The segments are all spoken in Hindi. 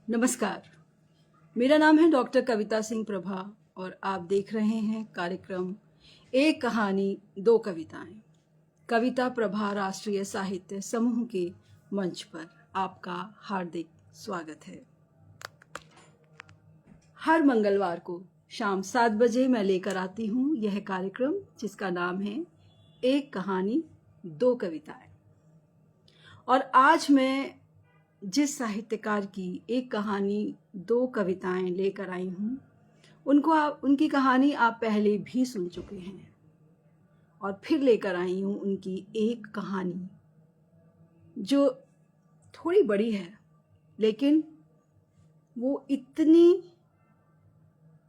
नमस्कार। मेरा नाम है डॉक्टर कविता सिंह प्रभा और आप देख रहे हैं कार्यक्रम एक कहानी दो कविताएं। कविता प्रभा राष्ट्रीय साहित्य समूह के मंच पर आपका हार्दिक स्वागत है। हर मंगलवार को शाम 7 बजे मैं लेकर आती हूँ यह कार्यक्रम जिसका नाम है एक कहानी दो कविताएं। और आज मैं जिस साहित्यकार की एक कहानी दो कविताएं लेकर आई हूँ उनकी कहानी आप पहले भी सुन चुके हैं और फिर लेकर आई हूँ उनकी एक कहानी जो थोड़ी बड़ी है, लेकिन वो इतनी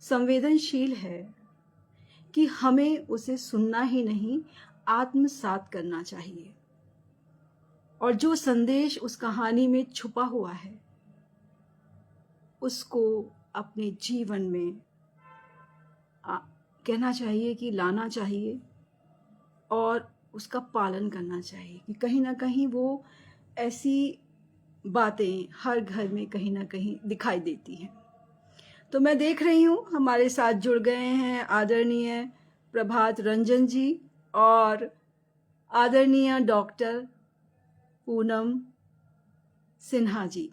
संवेदनशील है कि हमें उसे सुनना ही नहीं आत्मसात करना चाहिए। और जो संदेश उस कहानी में छुपा हुआ है उसको अपने जीवन में कहना चाहिए कि लाना चाहिए और उसका पालन करना चाहिए कि कहीं ना कहीं वो ऐसी बातें हर घर में कहीं ना कहीं दिखाई देती हैं। तो मैं देख रही हूँ हमारे साथ जुड़ गए हैं आदरणीय प्रभात रंजन जी और आदरणीय डॉक्टर पूनम सिन्हा जी,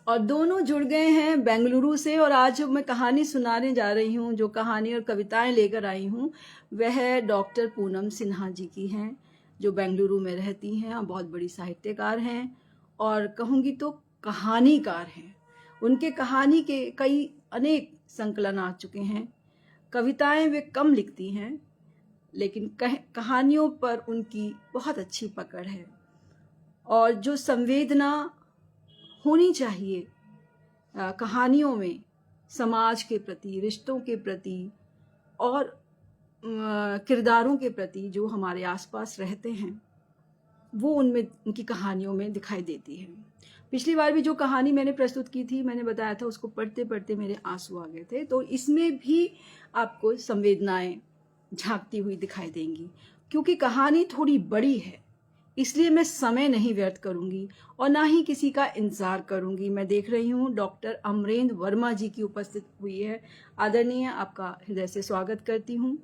और दोनों जुड़ गए हैं बेंगलुरु से। और आज मैं कहानी सुनाने जा रही हूँ, जो कहानी और कविताएं लेकर आई हूँ वह डॉक्टर पूनम सिन्हा जी की हैं, जो बेंगलुरु में रहती हैं और बहुत बड़ी साहित्यकार हैं और कहूँगी तो कहानीकार हैं। उनके कहानी के कई अनेक संकलन आ चुके हैं। कविताएं वे कम लिखती हैं लेकिन कहानियों पर उनकी बहुत अच्छी पकड़ है और जो संवेदना होनी चाहिए कहानियों में समाज के प्रति, रिश्तों के प्रति और किरदारों के प्रति जो हमारे आसपास रहते हैं वो उनकी कहानियों में दिखाई देती है। पिछली बार भी जो कहानी मैंने प्रस्तुत की थी, मैंने बताया था, उसको पढ़ते पढ़ते मेरे आंसू आ गए थे। तो इसमें भी आपको संवेदनाएं झांकती हुई दिखाई देंगी। क्योंकि कहानी थोड़ी बड़ी है इसलिए मैं समय नहीं व्यर्थ करूंगी और ना ही किसी का इंतजार करूंगी। मैं देख रही हूँ डॉक्टर अमरेंद्र वर्मा जी की उपस्थित हुई है। आदरणीय, आपका हृदय से स्वागत करती हूँ।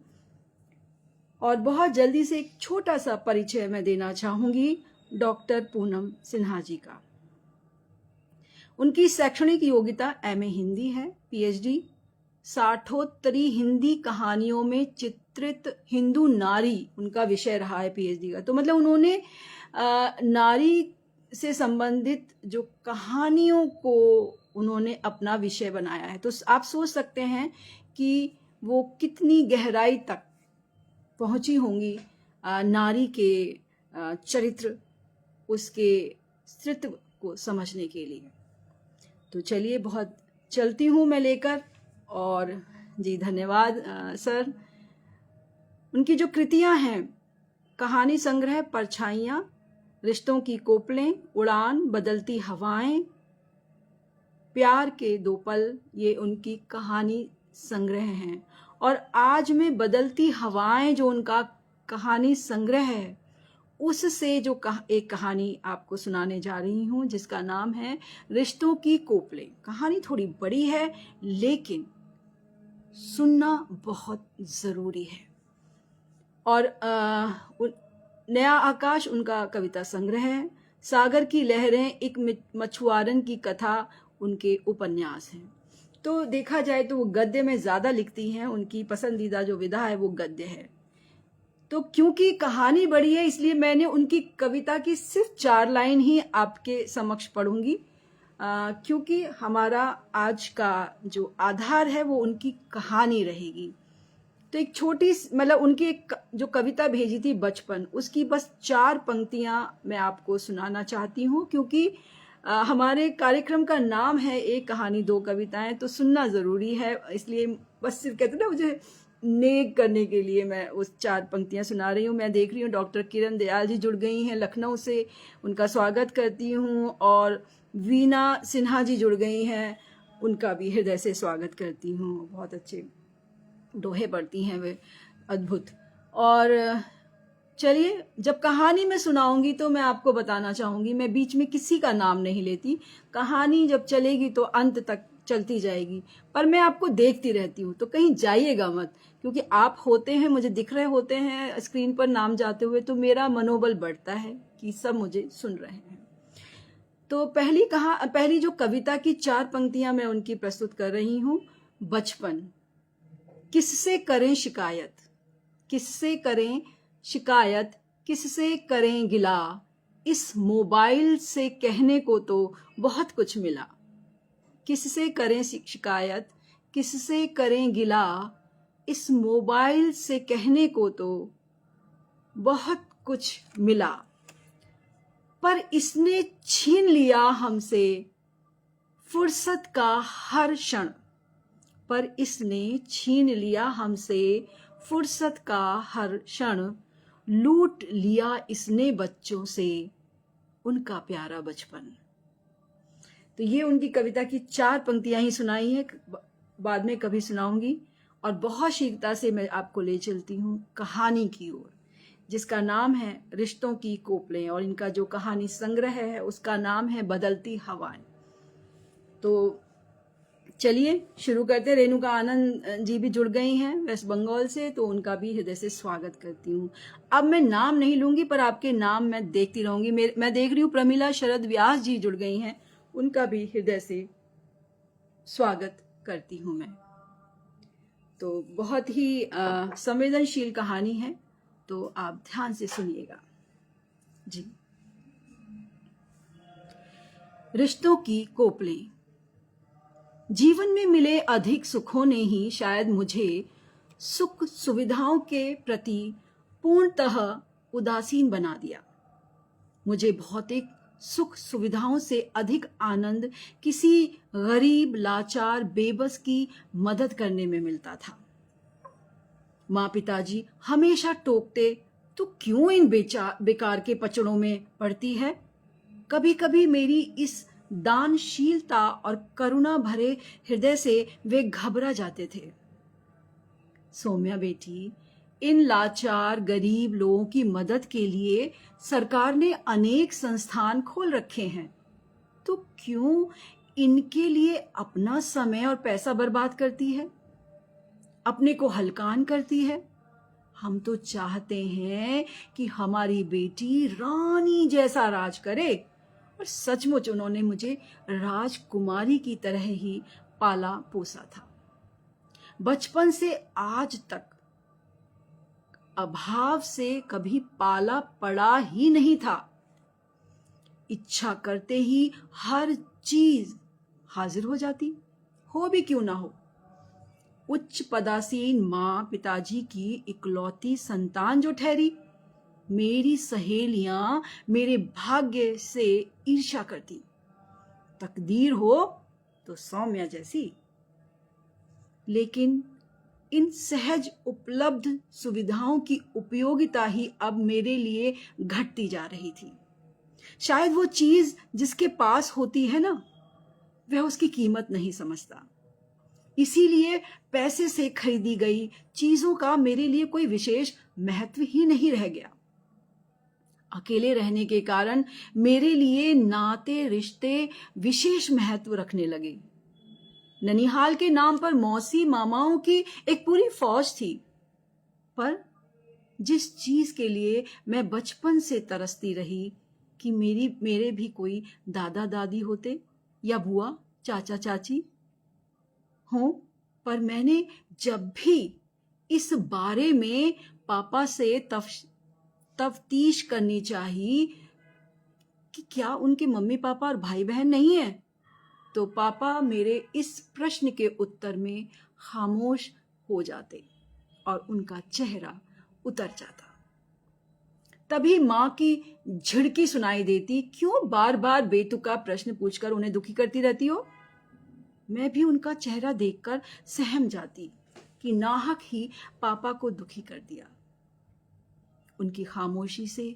और बहुत जल्दी से एक छोटा सा परिचय मैं देना चाहूंगी डॉक्टर पूनम सिन्हा जी का। उनकी शैक्षणिक योग्यता MA हिंदी है, PhD साठोत्तरी हिंदी कहानियों में चित्रित हिंदू नारी उनका विषय रहा है PhD का। तो मतलब उन्होंने नारी से संबंधित जो कहानियों को उन्होंने अपना विषय बनाया है। तो आप सोच सकते हैं कि वो कितनी गहराई तक पहुंची होंगी नारी के चरित्र, उसके अस्तित्व को समझने के लिए। तो चलिए, बहुत चलती हूँ मैं लेकर। और जी धन्यवाद सर। उनकी जो कृतियां हैं, कहानी संग्रह परछाइयाँ, रिश्तों की कोपलें, उड़ान, बदलती हवाएं, प्यार के दो पल, ये उनकी कहानी संग्रह हैं। और आज में बदलती हवाएं जो उनका कहानी संग्रह है उससे जो एक कहानी आपको सुनाने जा रही हूँ जिसका नाम है रिश्तों की कोपलें। कहानी थोड़ी बड़ी है लेकिन सुनना बहुत जरूरी है। और नया आकाश उनका कविता संग्रह है। सागर की लहरें एक मछुआरन की कथा उनके उपन्यास हैं। तो देखा जाए तो वो गद्य में ज्यादा लिखती हैं। उनकी पसंदीदा जो विधा है वो गद्य है। तो क्योंकि कहानी बड़ी है इसलिए मैंने उनकी कविता की सिर्फ 4 लाइन ही आपके समक्ष पढ़ूंगी, क्योंकि हमारा आज का जो आधार है वो उनकी कहानी रहेगी। तो एक छोटी मतलब उनकी एक जो कविता भेजी थी बचपन, उसकी बस 4 पंक्तियां मैं आपको सुनाना चाहती हूँ। क्योंकि हमारे कार्यक्रम का नाम है एक कहानी दो कविताएं, तो सुनना जरूरी है। इसलिए बस सिर्फ कहते ना, मुझे नेक करने के लिए मैं उस 4 पंक्तियां सुना रही हूँ। मैं देख रही हूँ डॉक्टर किरण दयाल जी जुड़ गई हैं लखनऊ से, उनका स्वागत करती हूँ। और वीना सिन्हा जी जुड़ गई हैं, उनका भी हृदय से स्वागत करती हूँ। बहुत अच्छे दोहे पढ़ती हैं वे, अद्भुत। और चलिए, जब कहानी मैं सुनाऊंगी तो मैं आपको बताना चाहूंगी, मैं बीच में किसी का नाम नहीं लेती। कहानी जब चलेगी तो अंत तक चलती जाएगी, पर मैं आपको देखती रहती हूँ, तो कहीं जाइएगा मत, क्योंकि आप होते हैं, मुझे दिख रहे होते हैं स्क्रीन पर नाम जाते हुए, तो मेरा मनोबल बढ़ता है कि सब मुझे सुन रहे हैं। तो पहली जो कविता की 4 पंक्तियां मैं उनकी प्रस्तुत कर रही हूँ। बचपन। किससे करें शिकायत, किससे करें शिकायत, किससे करें गिला, इस मोबाइल से कहने को तो बहुत कुछ मिला। किससे करें शिकायत, किससे करें गिला, इस मोबाइल से कहने को तो बहुत कुछ मिला, पर इसने छीन लिया हमसे फुर्सत का हर क्षण, पर इसने छीन लिया हमसे फुर्सत का हर क्षण, लूट लिया इसने बच्चों से उनका प्यारा बचपन। तो ये उनकी कविता की 4 पंक्तियां ही सुनाई हैं, बाद में कभी सुनाऊंगी। और बहुत शीघ्रता से मैं आपको ले चलती हूँ कहानी की ओर, जिसका नाम है रिश्तों की कोपलें, और इनका जो कहानी संग्रह है उसका नाम है बदलती हवाएं। तो चलिए शुरू करते हैं। रेणुका आनंद जी भी जुड़ गई हैं वेस्ट बंगाल से, तो उनका भी हृदय से स्वागत करती हूँ। अब मैं नाम नहीं लूंगी, पर आपके नाम मैं देखती रहूंगी। मैं देख रही हूँ प्रमिला शरद व्यास जी जुड़ गई हैं, उनका भी हृदय से स्वागत करती हूँ मैं। तो बहुत ही संवेदनशील कहानी है, तो आप ध्यान से सुनिएगा जी। रिश्तों की कोपलें। जीवन में मिले अधिक सुखों ने ही शायद मुझे सुख सुविधाओं के प्रति पूर्णतः उदासीन बना दिया। मुझे भौतिक सुख सुविधाओं से अधिक आनंद किसी गरीब लाचार बेबस की मदद करने में मिलता था। माँ पिताजी हमेशा टोकते, तू क्यों इन बेकार के पचड़ों में पड़ती है। कभी कभी मेरी इस दानशीलता और करुणा भरे हृदय से वे घबरा जाते थे। सौम्या बेटी, इन लाचार गरीब लोगों की मदद के लिए सरकार ने अनेक संस्थान खोल रखे हैं, तो क्यों इनके लिए अपना समय और पैसा बर्बाद करती है, अपने को हलकान करती है। हम तो चाहते हैं कि हमारी बेटी रानी जैसा राज करे, और सचमुच उन्होंने मुझे राजकुमारी की तरह ही पाला पोसा था। बचपन से आज तक अभाव से कभी पाला पड़ा ही नहीं था। इच्छा करते ही हर चीज हाजिर हो जाती, हो भी क्यों ना हो। उच्च पदासीन माँ पिताजी की इकलौती संतान जो ठहरी, मेरी सहेलियां मेरे भाग्य से ईर्ष्या करती। तकदीर हो तो सौम्या जैसी। लेकिन इन सहज उपलब्ध सुविधाओं की उपयोगिता ही अब मेरे लिए घटती जा रही थी। शायद वो चीज जिसके पास होती है ना, वह उसकी कीमत नहीं समझता। इसीलिए पैसे से खरीदी गई चीजों का मेरे लिए कोई विशेष महत्व ही नहीं रह गया। अकेले रहने के कारण मेरे लिए नाते रिश्ते विशेष महत्व रखने लगे। ननिहाल के नाम पर मौसी मामाओं की एक पूरी फौज थी, पर जिस चीज के लिए मैं बचपन से तरसती रही कि मेरे भी कोई दादा दादी होते या बुआ चाचा चाची हो, पर मैंने जब भी इस बारे में पापा से तफ्तीश करनी चाहिए कि क्या उनके मम्मी पापा और भाई बहन नहीं है, तो पापा मेरे इस प्रश्न के उत्तर में खामोश हो जाते और उनका चेहरा उतर जाता। तभी माँ की झिड़की सुनाई देती, क्यों बार बार बेतुका प्रश्न पूछकर उन्हें दुखी करती रहती हो। मैं भी उनका चेहरा देखकर सहम जाती कि नाहक ही पापा को दुखी कर दिया उनकी खामोशी से।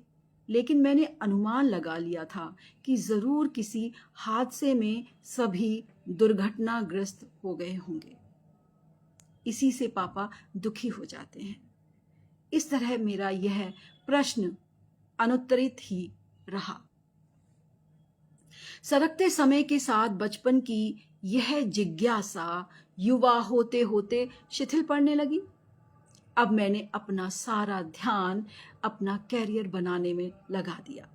लेकिन मैंने अनुमान लगा लिया था कि जरूर किसी हादसे में सभी दुर्घटनाग्रस्त हो गए होंगे, इसी से पापा दुखी हो जाते हैं। इस तरह मेरा यह प्रश्न अनुत्तरित ही रहा। सरकते समय के साथ बचपन की यह जिज्ञासा युवा होते होते शिथिल पड़ने लगी। अब मैंने अपना सारा ध्यान अपना कैरियर बनाने में लगा दिया।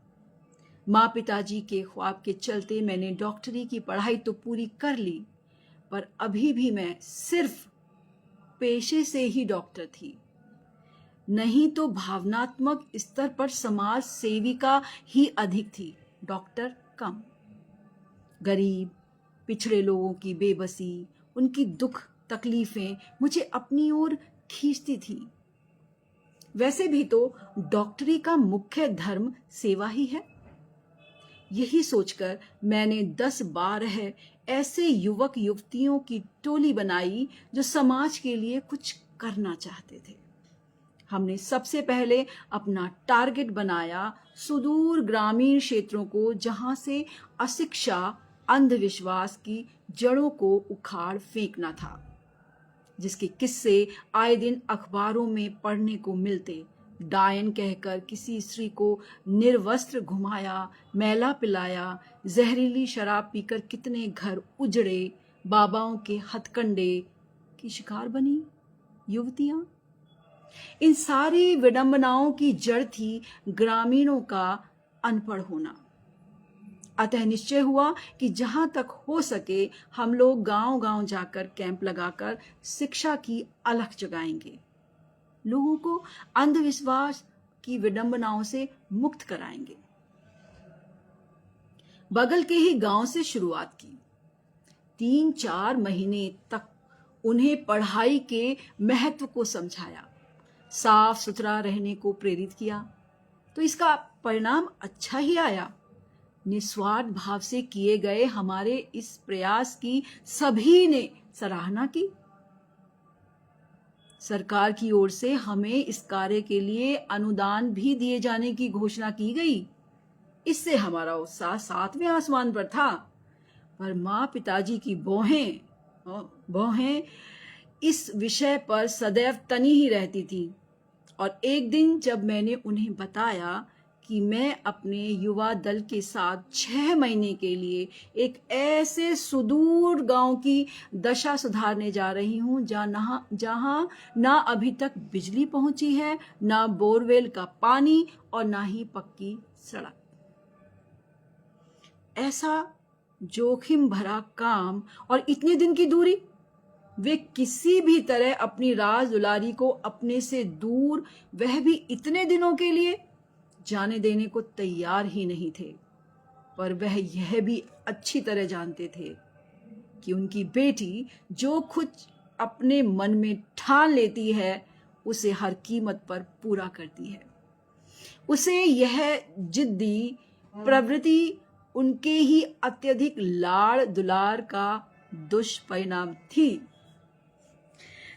माँ पिताजी के ख्वाब के चलते मैंने डॉक्टरी की पढ़ाई तो पूरी कर ली, पर अभी भी मैं सिर्फ पेशे से ही डॉक्टर थी, नहीं तो भावनात्मक स्तर पर समाज सेविका ही अधिक थी, डॉक्टर कम। गरीब पिछड़े लोगों की बेबसी, उनकी दुख तकलीफें मुझे अपनी ओर खींचती थी। वैसे भी तो डॉक्टरी का मुख्य धर्म सेवा ही है। यही सोचकर मैंने 10-12 ऐसे युवक युवतियों की टोली बनाई जो समाज के लिए कुछ करना चाहते थे। हमने सबसे पहले अपना टारगेट बनाया सुदूर ग्रामीण क्षेत्रों को, जहां से अशिक्षा अंधविश्वास की जड़ों को उखाड़ फेंकना था, जिसके किस्से आए दिन अखबारों में पढ़ने को मिलते। डायन कहकर किसी स्त्री को निर्वस्त्र घुमाया, मैला पिलाया, जहरीली शराब पीकर कितने घर उजड़े, बाबाओं के हथकंडे की शिकार बनी युवतियां। इन सारी विडंबनाओं की जड़ थी ग्रामीणों का अनपढ़ होना। अतः निश्चय हुआ कि जहां तक हो सके हम लोग गांव-गांव जाकर कैंप लगाकर शिक्षा की अलख जगाएंगे, लोगों को अंधविश्वास की विडंबनाओं से मुक्त कराएंगे। बगल के ही गांव से शुरुआत की। 3-4 महीने तक उन्हें पढ़ाई के महत्व को समझाया, साफ सुथरा रहने को प्रेरित किया, तो इसका परिणाम अच्छा ही आया। निस्वार्थ भाव से किए गए हमारे इस प्रयास की सभी ने सराहना की। सरकार की ओर से हमें इस कार्य के लिए अनुदान भी दिए जाने की घोषणा की गई। इससे हमारा उत्साह 7वें आसमान पर था। पर माँ पिताजी की भौहें इस विषय पर सदैव तनी ही रहती थी। और एक दिन जब मैंने उन्हें बताया कि मैं अपने युवा दल के साथ 6 महीने के लिए एक ऐसे सुदूर गांव की दशा सुधारने जा रही हूं जहां ना अभी तक बिजली पहुंची है, ना बोरवेल का पानी और ना ही पक्की सड़क, ऐसा जोखिम भरा काम और इतने दिन की दूरी, वे किसी भी तरह अपनी राज दुलारी को अपने से दूर, वह भी इतने दिनों के लिए, जाने देने को तैयार ही नहीं थे। पर वह यह भी अच्छी तरह जानते थे कि उनकी बेटी जो खुद अपने मन में ठान लेती है उसे हर कीमत पर पूरा करती है। उसे यह जिद्दी प्रवृत्ति उनके ही अत्यधिक लाड़ दुलार का दुष्परिणाम थी।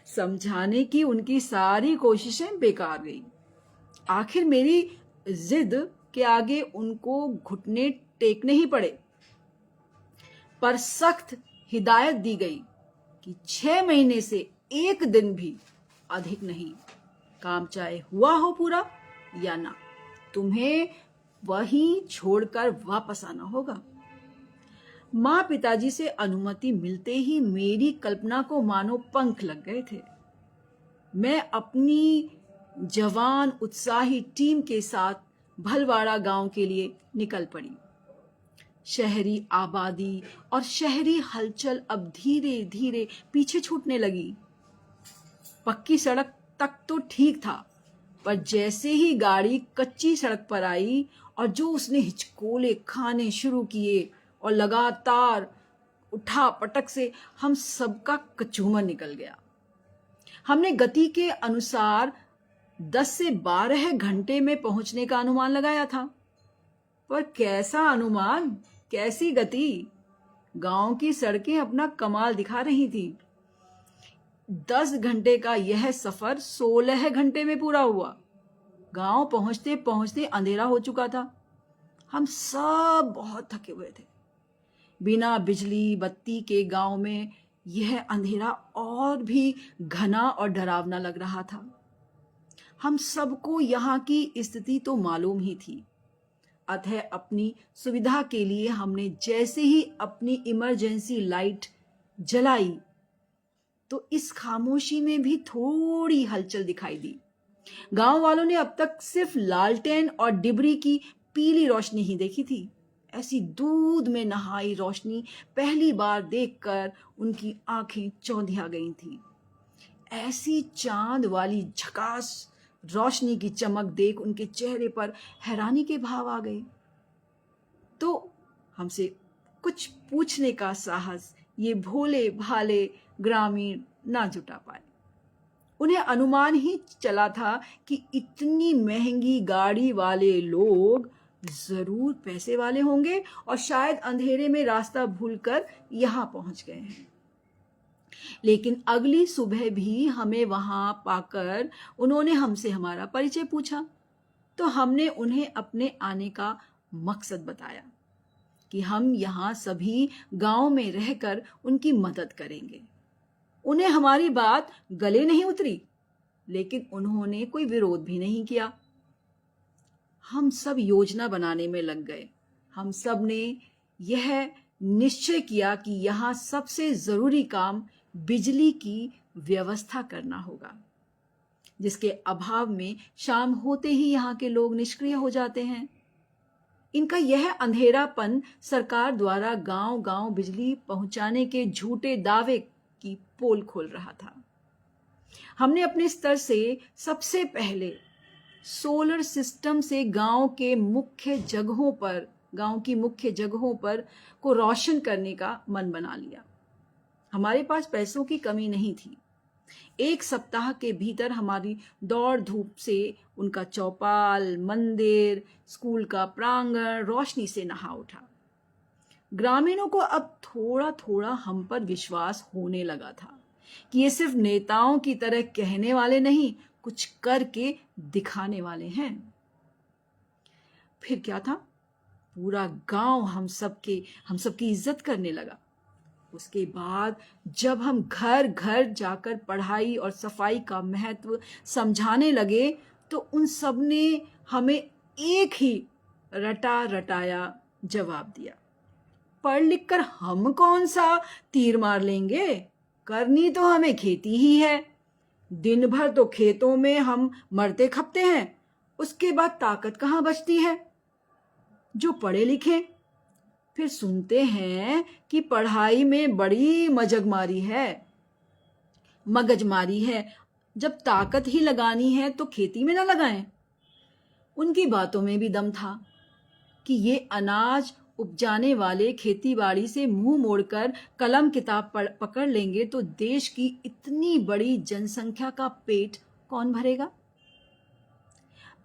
समझाने की उनकी सारी कोशिशें बेकार गई। आखिर मेरी जिद के आगे उनको घुटने टेकने ही पड़े। पर सख्त हिदायत दी गई कि 6 महीने से 1 दिन भी अधिक नहीं, काम चाहे हुआ हो पूरा या ना, तुम्हें वहीं छोड़कर वापस आना होगा। माँ पिताजी से अनुमति मिलते ही मेरी कल्पना को मानो पंख लग गए थे। मैं अपनी जवान उत्साही टीम के साथ भलवाड़ा गांव के लिए निकल पड़ी। शहरी आबादी और शहरी हलचल अब धीरे धीरे पीछे छूटने लगी। पक्की सड़क तक तो ठीक था, पर जैसे ही गाड़ी कच्ची सड़क पर आई और जो उसने हिचकोले खाने शुरू किए और लगातार उठा पटक से हम सबका कचूमर निकल गया। हमने गति के अनुसार 10 से 12 घंटे में पहुंचने का अनुमान लगाया था, पर कैसा अनुमान, कैसी गति। गांव की सड़कें अपना कमाल दिखा रही थी। 10 घंटे का यह सफर 16 घंटे में पूरा हुआ। गांव पहुंचते पहुंचते अंधेरा हो चुका था। हम सब बहुत थके हुए थे। बिना बिजली बत्ती के गांव में यह अंधेरा और भी घना और डरावना लग रहा था। हम सबको यहाँ की स्थिति तो मालूम ही थी, अतः अपनी सुविधा के लिए हमने जैसे ही अपनी इमरजेंसी लाइट जलाई तो इस खामोशी में भी थोड़ी हलचल दिखाई दी। गांव वालों ने अब तक सिर्फ लालटेन और डिबरी की पीली रोशनी ही देखी थी। ऐसी दूध में नहाई रोशनी पहली बार देखकर उनकी आंखें चौंधिया गई थी। ऐसी चांद वाली झकास रोशनी की चमक देख उनके चेहरे पर हैरानी के भाव आ गए। तो हमसे कुछ पूछने का साहस ये भोले भाले ग्रामीण ना जुटा पाए। उन्हें अनुमान ही चला था कि इतनी महंगी गाड़ी वाले लोग जरूर पैसे वाले होंगे और शायद अंधेरे में रास्ता भूलकर यहां पहुंच गए हैं। लेकिन अगली सुबह भी हमें वहां पाकर उन्होंने हमसे हमारा परिचय पूछा, तो हमने उन्हें अपने आने का मकसद बताया कि हम यहाँ सभी गांव में रहकर उनकी मदद करेंगे। उन्हें हमारी बात गले नहीं उतरी, लेकिन उन्होंने कोई विरोध भी नहीं किया। हम सब योजना बनाने में लग गए। हम सब ने यह निश्चय किया कि यहाँ सबसे जरूरी काम बिजली की व्यवस्था करना होगा, जिसके अभाव में शाम होते ही यहाँ के लोग निष्क्रिय हो जाते हैं। इनका यह अंधेरापन सरकार द्वारा गांव-गांव बिजली पहुंचाने के झूठे दावे की पोल खोल रहा था। हमने अपने स्तर से सबसे पहले सोलर सिस्टम से गांव की मुख्य जगहों पर को रोशन करने का मन बना लिया। हमारे पास पैसों की कमी नहीं थी। एक सप्ताह के भीतर हमारी दौड़ धूप से उनका चौपाल, मंदिर, स्कूल का प्रांगण रोशनी से नहा उठा। ग्रामीणों को अब थोड़ा थोड़ा हम पर विश्वास होने लगा था कि ये सिर्फ नेताओं की तरह कहने वाले नहीं, कुछ करके दिखाने वाले हैं। फिर क्या था, पूरा गांव हम सबकी इज्जत करने लगा। उसके बाद जब हम घर घर जाकर पढ़ाई और सफाई का महत्व समझाने लगे, तो उन सब ने हमें एक ही रटाया जवाब दिया, पढ़ लिख कर हम कौन सा तीर मार लेंगे, करनी तो हमें खेती ही है। दिन भर तो खेतों में हम मरते खपते हैं, उसके बाद ताकत कहाँ बचती है। जो पढ़े लिखे फिर सुनते हैं कि पढ़ाई में बड़ी मगजमारी है, जब ताकत ही लगानी है तो खेती में ना लगाएं। उनकी बातों में भी दम था कि ये अनाज उपजाने वाले खेतीबाड़ी से मुंह मोड़कर कलम किताब पकड़ लेंगे तो देश की इतनी बड़ी जनसंख्या का पेट कौन भरेगा।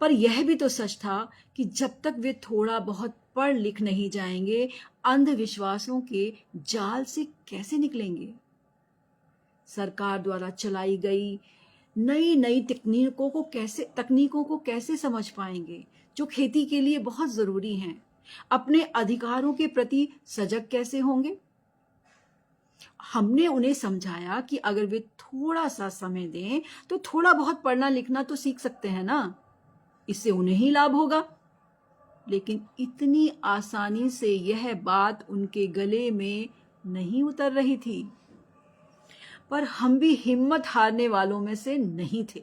पर यह भी तो सच था कि जब तक वे थोड़ा बहुत पढ़ लिख नहीं जाएंगे, अंधविश्वासों के जाल से कैसे निकलेंगे। सरकार द्वारा चलाई गई नई नई तकनीकों को कैसे समझ पाएंगे, जो खेती के लिए बहुत जरूरी हैं। अपने अधिकारों के प्रति सजग कैसे होंगे। हमने उन्हें समझाया कि अगर वे थोड़ा सा समय दें तो थोड़ा बहुत पढ़ना लिखना तो सीख सकते हैं ना, इससे उन्हें ही लाभ होगा। लेकिन इतनी आसानी से यह बात उनके गले में नहीं उतर रही थी। पर हम भी हिम्मत हारने वालों में से नहीं थे।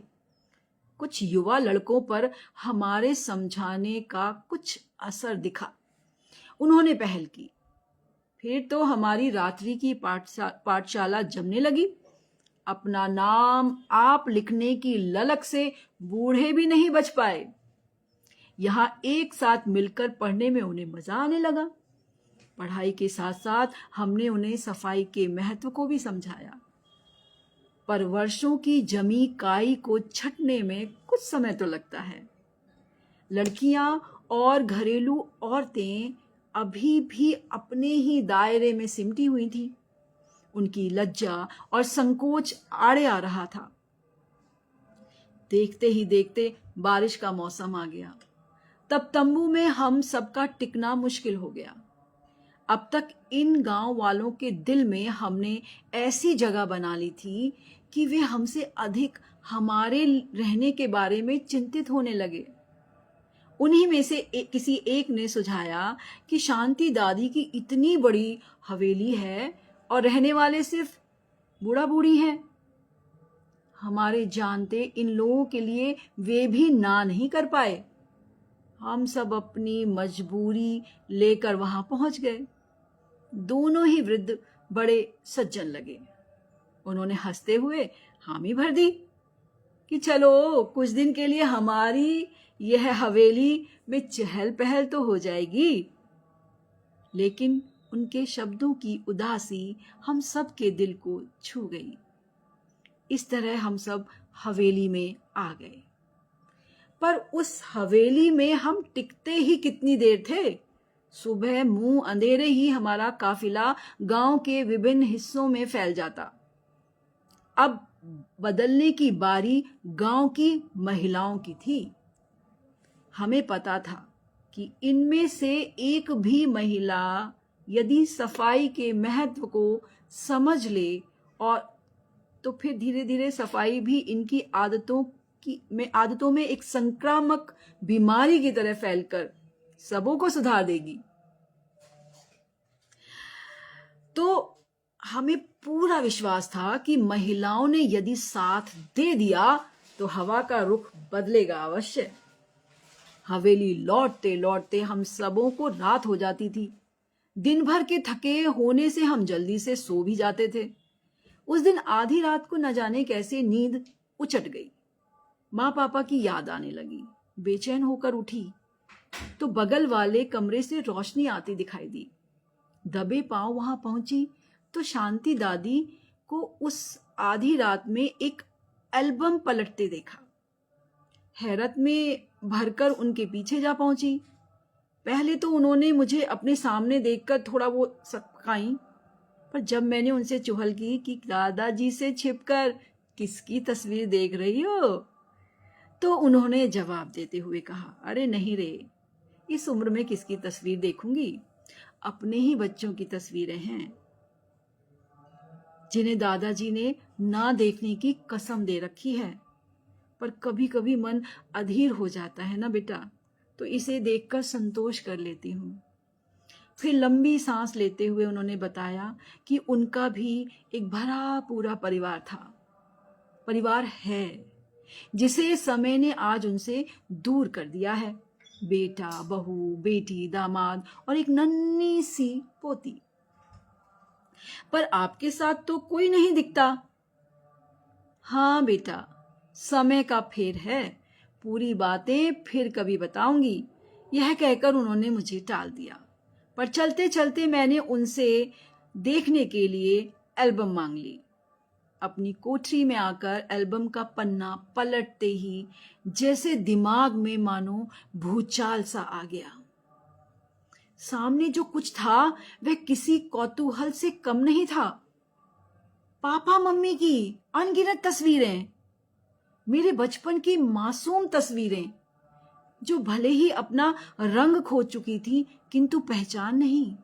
कुछ युवा लड़कों पर हमारे समझाने का कुछ असर दिखा। उन्होंने पहल की। फिर तो हमारी रात्रि की पाठशाला जमने लगी। अपना नाम आप लिखने की ललक से बूढ़े भी नहीं बच पाए। यहां एक साथ मिलकर पढ़ने में उन्हें मजा आने लगा। पढ़ाई के साथ साथ हमने उन्हें सफाई के महत्व को भी समझाया। पर वर्षों की जमी काई को छटने में कुछ समय तो लगता है। लड़कियां और घरेलू औरतें अभी भी अपने ही दायरे में सिमटी हुई थी। उनकी लज्जा और संकोच आड़े आ रहा था। देखते ही देखते बारिश का मौसम आ गया। तब तंबू में हम सबका टिकना मुश्किल हो गया। अब तक इन गांव वालों के दिल में हमने ऐसी जगह बना ली थी कि वे हमसे अधिक हमारे रहने के बारे में चिंतित होने लगे। उन्हीं में से किसी एक ने सुझाया कि शांति दादी की इतनी बड़ी हवेली है और रहने वाले सिर्फ बूढ़ा बूढ़ी हैं। हमारे जानते इन लोगों के लिए वे भी ना नहीं कर पाए। हम सब अपनी मजबूरी लेकर वहां पहुंच गए। दोनों ही वृद्ध बड़े सज्जन लगे। उन्होंने हंसते हुए हामी भर दी कि चलो कुछ दिन के लिए हमारी यह हवेली में चहल पहल तो हो जाएगी। लेकिन उनके शब्दों की उदासी हम सब के दिल को छू गई। इस तरह हम सब हवेली में आ गए। पर उस हवेली में हम टिकते ही कितनी देर थे। सुबह मुंह अंधेरे ही हमारा काफिला गांव के विभिन्न हिस्सों में फैल जाता। अब बदलने की बारी गांव की महिलाओं की थी। हमें पता था कि इनमें से एक भी महिला यदि सफाई के महत्व को समझ ले और तो फिर धीरे धीरे सफाई भी इनकी आदतों में एक संक्रामक बीमारी की तरह फैलकर सबों को सुधार देगी। तो हमें पूरा विश्वास था कि महिलाओं ने यदि साथ दे दिया तो हवा का रुख बदलेगा अवश्य। हवेली लौटते लौटते हम सबों को रात हो जाती थी। दिन भर के थके होने से हम जल्दी से सो भी जाते थे। उस दिन आधी रात को न जाने कैसे नींद उचट गई। माँ पापा की याद आने लगी। बेचैन होकर उठी तो बगल वाले कमरे से रोशनी आती दिखाई दी। दबे पांव वहां पहुंची तो शांति दादी को उस आधी रात में एक एल्बम पलटते देखा। हैरत में भरकर उनके पीछे जा पहुंची। पहले तो उन्होंने मुझे अपने सामने देखकर थोड़ा वो सकाई, पर जब मैंने उनसे चुहल की कि दादाजी से छिपकर किसकी तस्वीर देख रही हो, तो उन्होंने जवाब देते हुए कहा, अरे नहीं रे, इस उम्र में किसकी तस्वीर देखूंगी, अपने ही बच्चों की तस्वीरें हैं जिन्हें दादाजी ने ना देखने की कसम दे रखी है। पर कभी कभी मन अधीर हो जाता है ना बेटा, तो इसे देखकर संतोष कर लेती हूँ। फिर लंबी सांस लेते हुए उन्होंने बताया कि उनका भी एक भरा पूरा परिवार है जिसे समय ने आज उनसे दूर कर दिया है। बेटा, बहू, बेटी, दामाद और एक नन्ही सी पोती। पर आपके साथ तो कोई नहीं दिखता। हाँ बेटा, समय का फेर है, पूरी बातें फिर कभी बताऊंगी। यह कहकर उन्होंने मुझे टाल दिया। पर चलते चलते मैंने उनसे देखने के लिए एल्बम मांग ली। अपनी कोठरी में आकर एल्बम का पन्ना पलटते ही जैसे दिमाग में मानो भूचाल सा आ गया। सामने जो कुछ था वह किसी कौतूहल से कम नहीं था। पापा मम्मी की अनगिनत तस्वीरें, मेरे बचपन की मासूम तस्वीरें जो भले ही अपना रंग खो चुकी थी किंतु पहचान नहीं।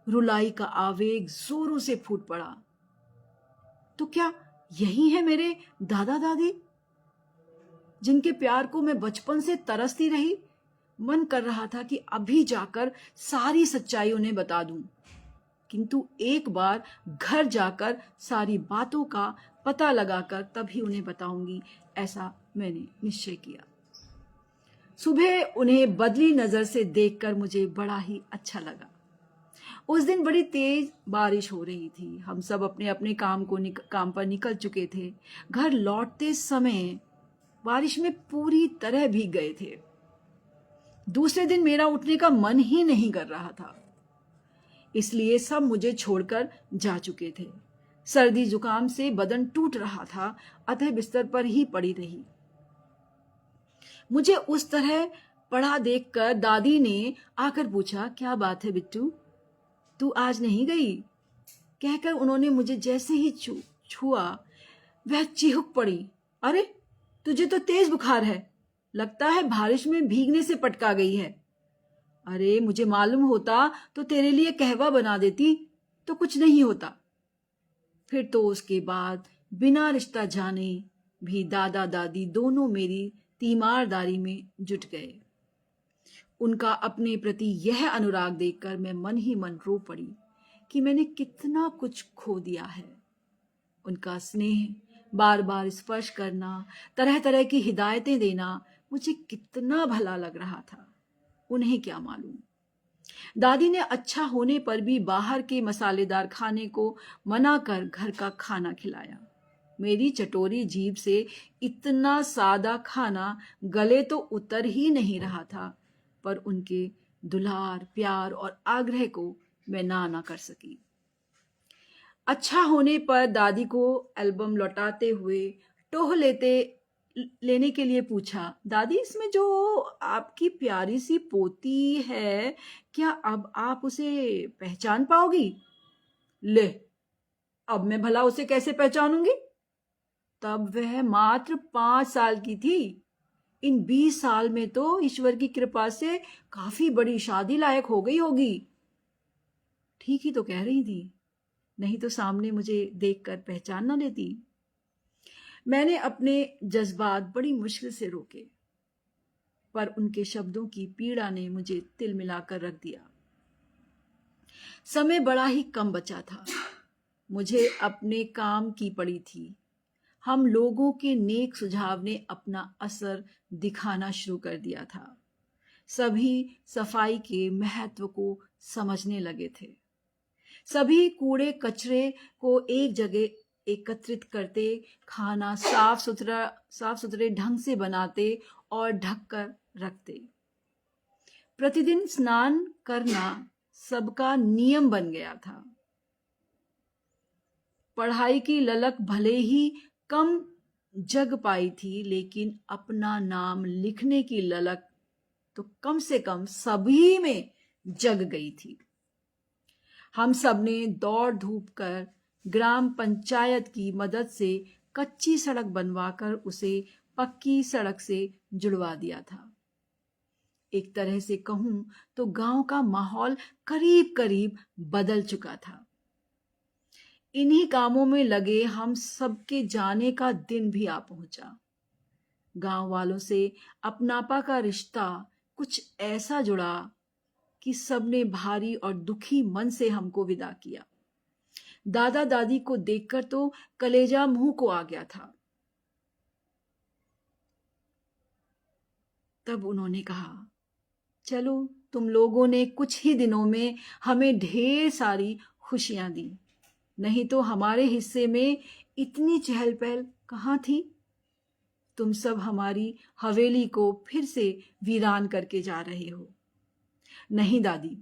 रुलाई का आवेग जोरों से फूट पड़ा। तो क्या यही है मेरे दादा दादी जिनके प्यार को मैं बचपन से तरसती रही? मन कर रहा था कि अभी जाकर सारी सच्चाई उन्हें बता दूं, किंतु एक बार घर जाकर सारी बातों का पता लगाकर तभी उन्हें बताऊंगी, ऐसा मैंने निश्चय किया। सुबह उन्हें बदली नजर से देखकर मुझे बड़ा ही अच्छा लगा। उस दिन बड़ी तेज बारिश हो रही थी। हम सब अपने अपने काम पर निकल चुके थे। घर लौटते समय बारिश में पूरी तरह भीग गए थे। दूसरे दिन मेरा उठने का मन ही नहीं कर रहा था, इसलिए सब मुझे छोड़कर जा चुके थे। सर्दी जुकाम से बदन टूट रहा था, अतः बिस्तर पर ही पड़ी रही। मुझे उस तरह पड़ा देखकर दादी ने आकर पूछा, क्या बात है बिट्टू, तू आज नहीं गई? कहकर उन्होंने मुझे जैसे ही छुआ वह चिहुक पड़ी, अरे तुझे तो तेज बुखार है, लगता है बारिश में भीगने से पटका गई है। अरे मुझे मालूम होता तो तेरे लिए कहवा बना देती, तो कुछ नहीं होता। फिर तो उसके बाद बिना रिश्ता जाने भी दादा दादी दोनों मेरी तीमारदारी में जुट गए। उनका अपने प्रति यह अनुराग देखकर मैं मन ही मन रो पड़ी कि मैंने कितना कुछ खो दिया है। उनका स्नेह, बार बार स्पर्श करना, तरह तरह की हिदायतें देना मुझे कितना भला लग रहा था, उन्हें क्या मालूम। दादी ने अच्छा होने पर भी बाहर के मसालेदार खाने को मना कर घर का खाना खिलाया। मेरी चटोरी जीभ से इतना सादा खाना गले तो उतर ही नहीं रहा था, पर उनके दुलार, प्यार और आग्रह को मैं ना कर सकी। अच्छा होने पर दादी को एल्बम लौटाते हुए टोह लेने के लिए पूछा, दादी इसमें जो आपकी प्यारी सी पोती है, क्या अब आप उसे पहचान पाओगी? ले, अब मैं भला उसे कैसे पहचानूंगी? तब वह मात्र 5 साल की थी। इन 20 साल में तो ईश्वर की कृपा से काफी बड़ी शादी लायक हो गई होगी। ठीक ही तो कह रही थी, नहीं तो सामने मुझे देखकर पहचान ना लेती। मैंने अपने जज्बात बड़ी मुश्किल से रोके, पर उनके शब्दों की पीड़ा ने मुझे तिल मिलाकर रख दिया। समय बड़ा ही कम बचा था, मुझे अपने काम की पड़ी थी। हम लोगों के नेक सुझाव ने अपना असर दिखाना शुरू कर दिया था। सभी सफाई के महत्व को समझने लगे थे। सभी कूड़े कचरे को एक जगह एकत्रित करते, खाना साफ सुथरे ढंग से बनाते और ढककर रखते। प्रतिदिन स्नान करना सबका नियम बन गया था। पढ़ाई की ललक भले ही कम जग पाई थी, लेकिन अपना नाम लिखने की ललक तो कम से कम सभी में जग गई थी। हम सब ने दौड़ धूप कर ग्राम पंचायत की मदद से कच्ची सड़क बनवाकर उसे पक्की सड़क से जुड़वा दिया था। एक तरह से कहूं तो गांव का माहौल करीब करीब बदल चुका था। इन्हीं कामों में लगे हम सबके जाने का दिन भी आ पहुंचा। गांव वालों से अपनापा का रिश्ता कुछ ऐसा जुड़ा कि सबने भारी और दुखी मन से हमको विदा किया। दादा दादी को देखकर तो कलेजा मुंह को आ गया था। तब उन्होंने कहा, चलो तुम लोगों ने कुछ ही दिनों में हमें ढेर सारी खुशियां दी, नहीं तो हमारे हिस्से में इतनी चहल पहल कहाँ थी। तुम सब हमारी हवेली को फिर से वीरान करके जा रहे हो। नहीं दादी,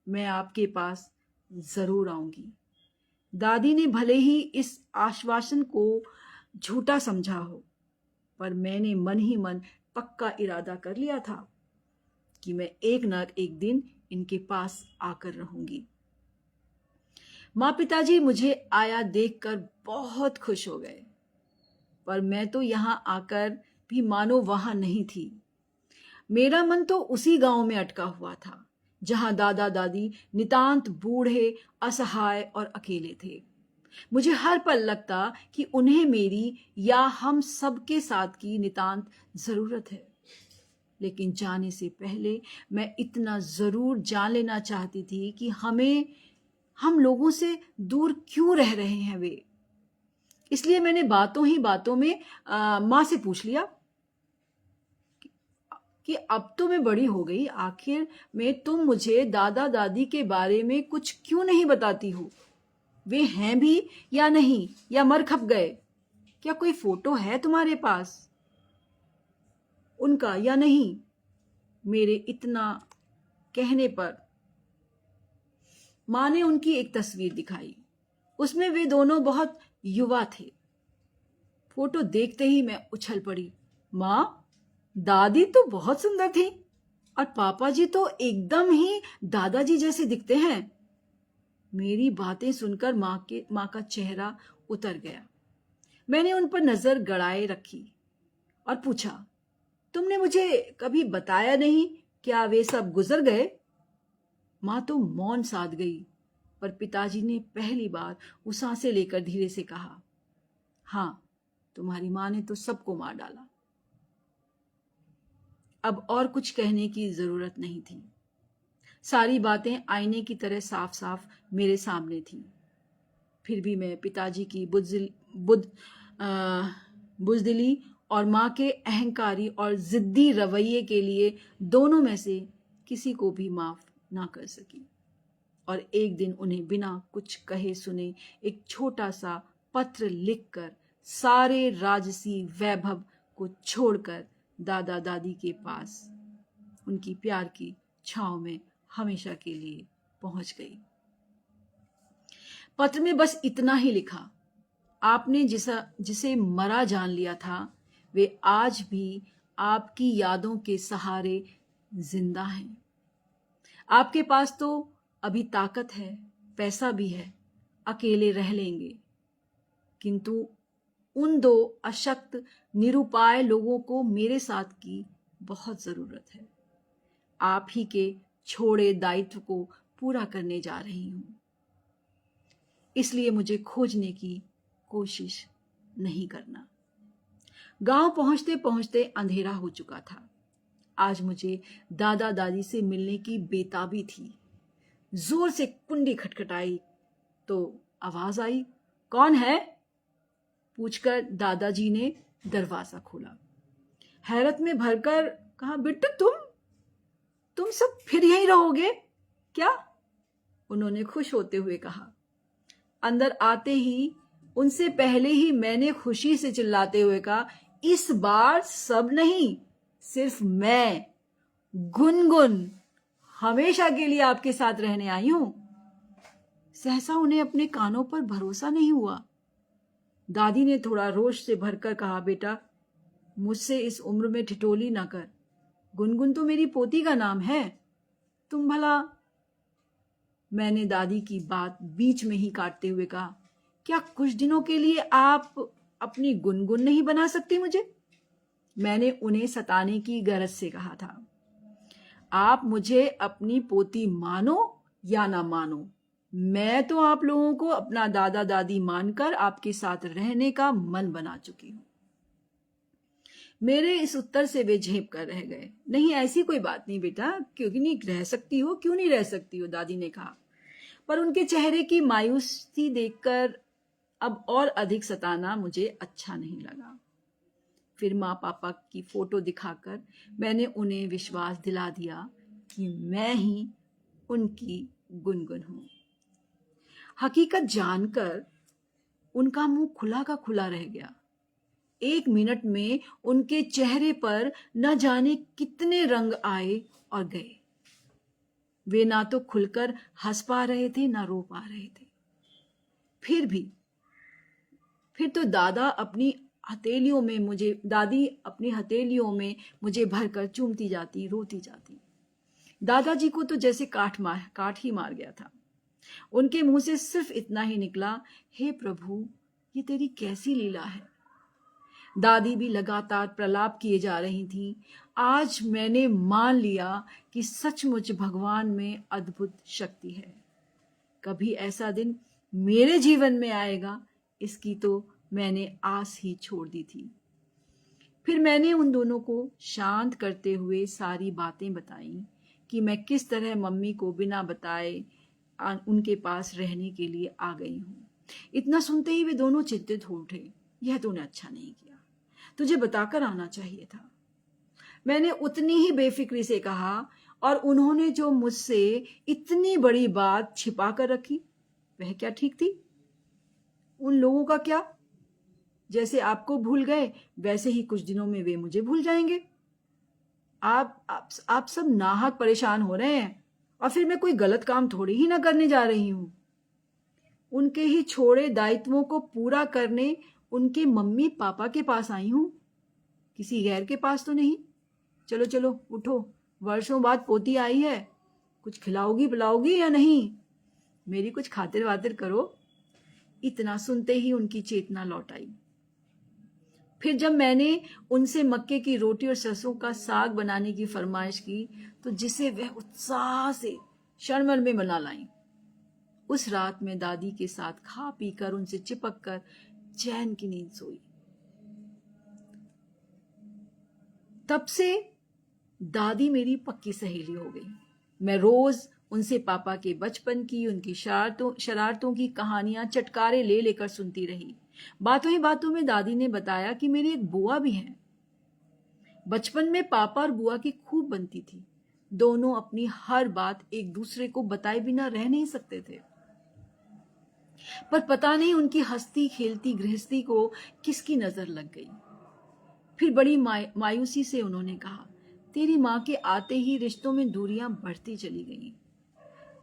मैं आपके पास जरूर आऊंगी। दादी ने भले ही इस आश्वासन को झूठा समझा हो, पर मैंने मन ही मन पक्का इरादा कर लिया था कि मैं एक न एक दिन इनके पास आकर रहूंगी। माँ पिताजी मुझे आया देखकर बहुत खुश हो गए, पर मैं तो यहां आकर भी मानो वहां नहीं थी। मेरा मन तो उसी गांव में अटका हुआ था जहां दादा दादी नितांत बूढ़े, असहाय और अकेले थे। मुझे हर पल लगता कि उन्हें मेरी या हम सबके साथ की नितांत जरूरत है। लेकिन जाने से पहले मैं इतना जरूर जान लेना चाहती थी कि हम लोगों से दूर क्यों रह रहे हैं वे। इसलिए मैंने बातों ही बातों में माँ से पूछ लिया कि अब तो मैं बड़ी हो गई, आखिर में तुम मुझे दादा दादी के बारे में कुछ क्यों नहीं बताती हो? वे हैं भी या नहीं, या मर खप गए? क्या कोई फोटो है तुम्हारे पास उनका या नहीं? मेरे इतना कहने पर माँ ने उनकी एक तस्वीर दिखाई। उसमें वे दोनों बहुत युवा थे। फोटो देखते ही मैं उछल पड़ी। माँ, दादी तो बहुत सुंदर थी और पापा जी तो एकदम ही दादाजी जैसे दिखते हैं। मेरी बातें सुनकर माँ का चेहरा उतर गया। मैंने उन पर नजर गड़ाए रखी और पूछा, तुमने मुझे कभी बताया नहीं, क्या वे सब गुजर गए? माँ तो मौन साध गई, पर पिताजी ने पहली बार वो सांसें लेकर धीरे से कहा, हाँ, तुम्हारी माँ ने तो सबको मार डाला। अब और कुछ कहने की जरूरत नहीं थी। सारी बातें आईने की तरह साफ साफ मेरे सामने थी। फिर भी मैं पिताजी की बुजदिली और माँ के अहंकारी और जिद्दी रवैये के लिए दोनों में से किसी को भी माफ ना कर सकी। और एक दिन उन्हें बिना कुछ कहे सुने एक छोटा सा पत्र लिखकर सारे राजसी वैभव को छोड़कर दादा दादी के पास उनकी प्यार की छांव में हमेशा के लिए पहुंच गई। पत्र में बस इतना ही लिखा, आपने जिसे मरा जान लिया था वे आज भी आपकी यादों के सहारे जिंदा हैं। आपके पास तो अभी ताकत है, पैसा भी है, अकेले रह लेंगे, किंतु उन दो अशक्त निरुपाय लोगों को मेरे साथ की बहुत जरूरत है। आप ही के छोड़े दायित्व को पूरा करने जा रही हूं, इसलिए मुझे खोजने की कोशिश नहीं करना। गांव पहुंचते पहुंचते अंधेरा हो चुका था। आज मुझे दादा दादी से मिलने की बेताबी थी। जोर से कुंडी खटखटाई तो आवाज आई, कौन है? पूछकर दादाजी ने दरवाजा खोला। हैरत में भरकर कहा, बिट्टू तुम सब फिर यहीं रहोगे क्या? उन्होंने खुश होते हुए कहा। अंदर आते ही उनसे पहले ही मैंने खुशी से चिल्लाते हुए कहा, इस बार सब नहीं, सिर्फ मैं गुनगुन हमेशा के लिए आपके साथ रहने आई हूं। सहसा उन्हें अपने कानों पर भरोसा नहीं हुआ। दादी ने थोड़ा रोष से भरकर कहा, बेटा मुझसे इस उम्र में ठिठोली ना कर, गुनगुन तो मेरी पोती का नाम है, तुम भला। मैंने दादी की बात बीच में ही काटते हुए कहा, क्या कुछ दिनों के लिए आप अपनी गुनगुन नहीं बना सकती मुझे? मैंने उन्हें सताने की गरज से कहा था। आप मुझे अपनी पोती मानो या ना मानो, मैं तो आप लोगों को अपना दादा दादी मानकर आपके साथ रहने का मन बना चुकी हूं। मेरे इस उत्तर से वे झेप कर रह गए। नहीं, ऐसी कोई बात नहीं बेटा, क्यों नहीं रह सकती हो, क्यों नहीं रह सकती हो, दादी ने कहा। पर उनके चेहरे की मायूसी देखकर अब और अधिक सताना मुझे अच्छा नहीं लगा। फिर माँ पापा की फोटो दिखाकर मैंने उन्हें विश्वास दिला दिया कि मैं ही उनकी गुनगुन हूं। हकीकत जानकर उनका मुंह खुला का खुला रह गया। 1 मिनट में उनके चेहरे पर न जाने कितने रंग आए और गए। वे ना तो खुलकर हंस पा रहे थे ना रो पा रहे थे। फिर तो दादी अपनी हथेलियों में मुझे भरकर चूमती जाती, रोती जाती। दादाजी को तो जैसे काट ही मार गया था। उनके मुंह से सिर्फ इतना ही निकला, हे प्रभु, ये तेरी कैसी लीला है। दादी भी लगातार प्रलाप किए जा रही थी। आज मैंने मान लिया कि सचमुच भगवान में अद्भुत शक्ति है। कभी ऐसा दिन मेरे जीवन में आएगा, इसकी तो मैंने आस ही छोड़ दी थी। फिर मैंने उन दोनों को शांत करते हुए सारी बातें बताई कि मैं किस तरह मम्मी को बिना बताए उनके पास रहने के लिए आ गई हूँ। इतना सुनते ही वे दोनों चिंतित हो उठे। यह तूने अच्छा नहीं किया, तुझे बताकर आना चाहिए था। मैंने उतनी ही बेफिक्री से कहा, और उन्होंने जो मुझसे इतनी बड़ी बात छिपा कर रखी वह क्या ठीक थी? उन लोगों का क्या? जैसे आपको भूल गए वैसे ही कुछ दिनों में वे मुझे भूल जाएंगे। आप सब नाहक परेशान हो रहे हैं, और फिर मैं कोई गलत काम थोड़ी ही ना करने जा रही हूं। उनके ही छोड़े दायित्वों को पूरा करने उनके मम्मी पापा के पास आई हूं, किसी गैर के पास तो नहीं। चलो चलो उठो, वर्षों बाद पोती आई है, कुछ खिलाओगी पिलाओगी या नहीं? मेरी कुछ खातिर वातिर करो। इतना सुनते ही उनकी चेतना लौट आई। फिर जब मैंने उनसे मक्के की रोटी और सरसों का साग बनाने की फरमाइश की तो जिसे वह उत्साह से क्षण में बना लाई। उस रात में दादी के साथ खा पी कर उनसे चिपक कर चैन की नींद सोई। तब से दादी मेरी पक्की सहेली हो गई। मैं रोज उनसे पापा के बचपन की, उनकी शरारतों की कहानियां चटकारे ले लेकर सुनती रही। बातों ही बातों में दादी ने बताया कि मेरी एक बुआ भी है। बचपन में पापा और बुआ की खूब बनती थी। दोनों अपनी हर बात एक दूसरे को बताए बिना रह नहीं सकते थे। पर पता नहीं उनकी हंसती खेलती गृहस्थी को किसकी नजर लग गई। फिर बड़ी मायूसी से उन्होंने कहा, तेरी माँ के आते ही रिश्तों में दूरियां बढ़ती चली गईं।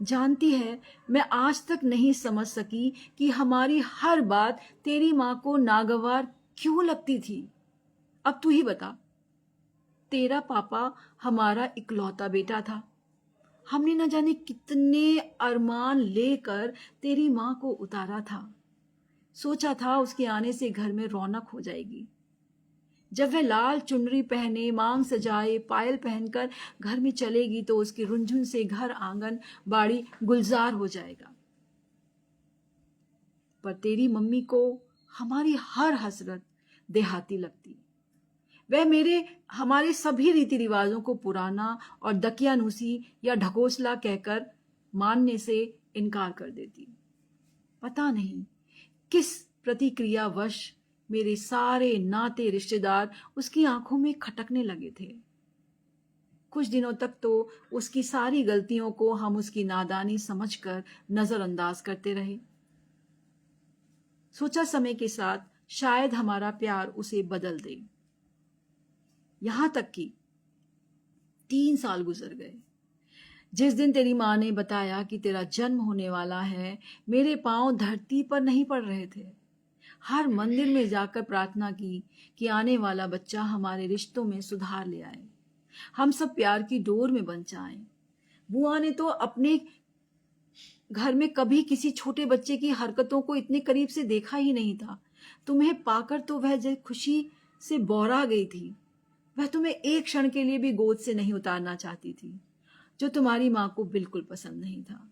जानती है, मैं आज तक नहीं समझ सकी कि हमारी हर बात तेरी माँ को नागवार क्यों लगती थी। अब तू ही बता, तेरा पापा हमारा इकलौता बेटा था। हमने न जाने कितने अरमान लेकर तेरी माँ को उतारा था। सोचा था उसके आने से घर में रौनक हो जाएगी। जब वह लाल चुनरी पहने, मांग सजाए, पायल पहनकर घर में चलेगी तो उसकी रुंझुन से घर, आंगन, बाड़ी गुलजार हो जाएगा। पर तेरी मम्मी को हमारी हर हसरत देहाती लगती। वह हमारे सभी रीति रिवाजों को पुराना और दकियानूसी या ढकोसला कहकर मानने से इनकार कर देती। पता नहीं किस प्रतिक्रियावश मेरे सारे नाते रिश्तेदार उसकी आंखों में खटकने लगे थे। कुछ दिनों तक तो उसकी सारी गलतियों को हम उसकी नादानी समझकर नजरअंदाज करते रहे। सोचा समय के साथ शायद हमारा प्यार उसे बदल दे। यहां तक कि 3 साल गुजर गए। जिस दिन तेरी माँ ने बताया कि तेरा जन्म होने वाला है, मेरे पांव धरती पर नहीं पड़ रहे थे। हर मंदिर में जाकर प्रार्थना की कि आने वाला बच्चा हमारे रिश्तों में सुधार ले आए, हम सब प्यार की डोर में बंध जाएं। बुआ ने तो अपने घर में कभी किसी छोटे बच्चे की हरकतों को इतने करीब से देखा ही नहीं था। तुम्हें पाकर तो वह जब खुशी से बौरा गई थी। वह तुम्हें एक क्षण के लिए भी गोद से नहीं उतारना चाहती थी, जो तुम्हारी माँ को बिल्कुल पसंद नहीं था।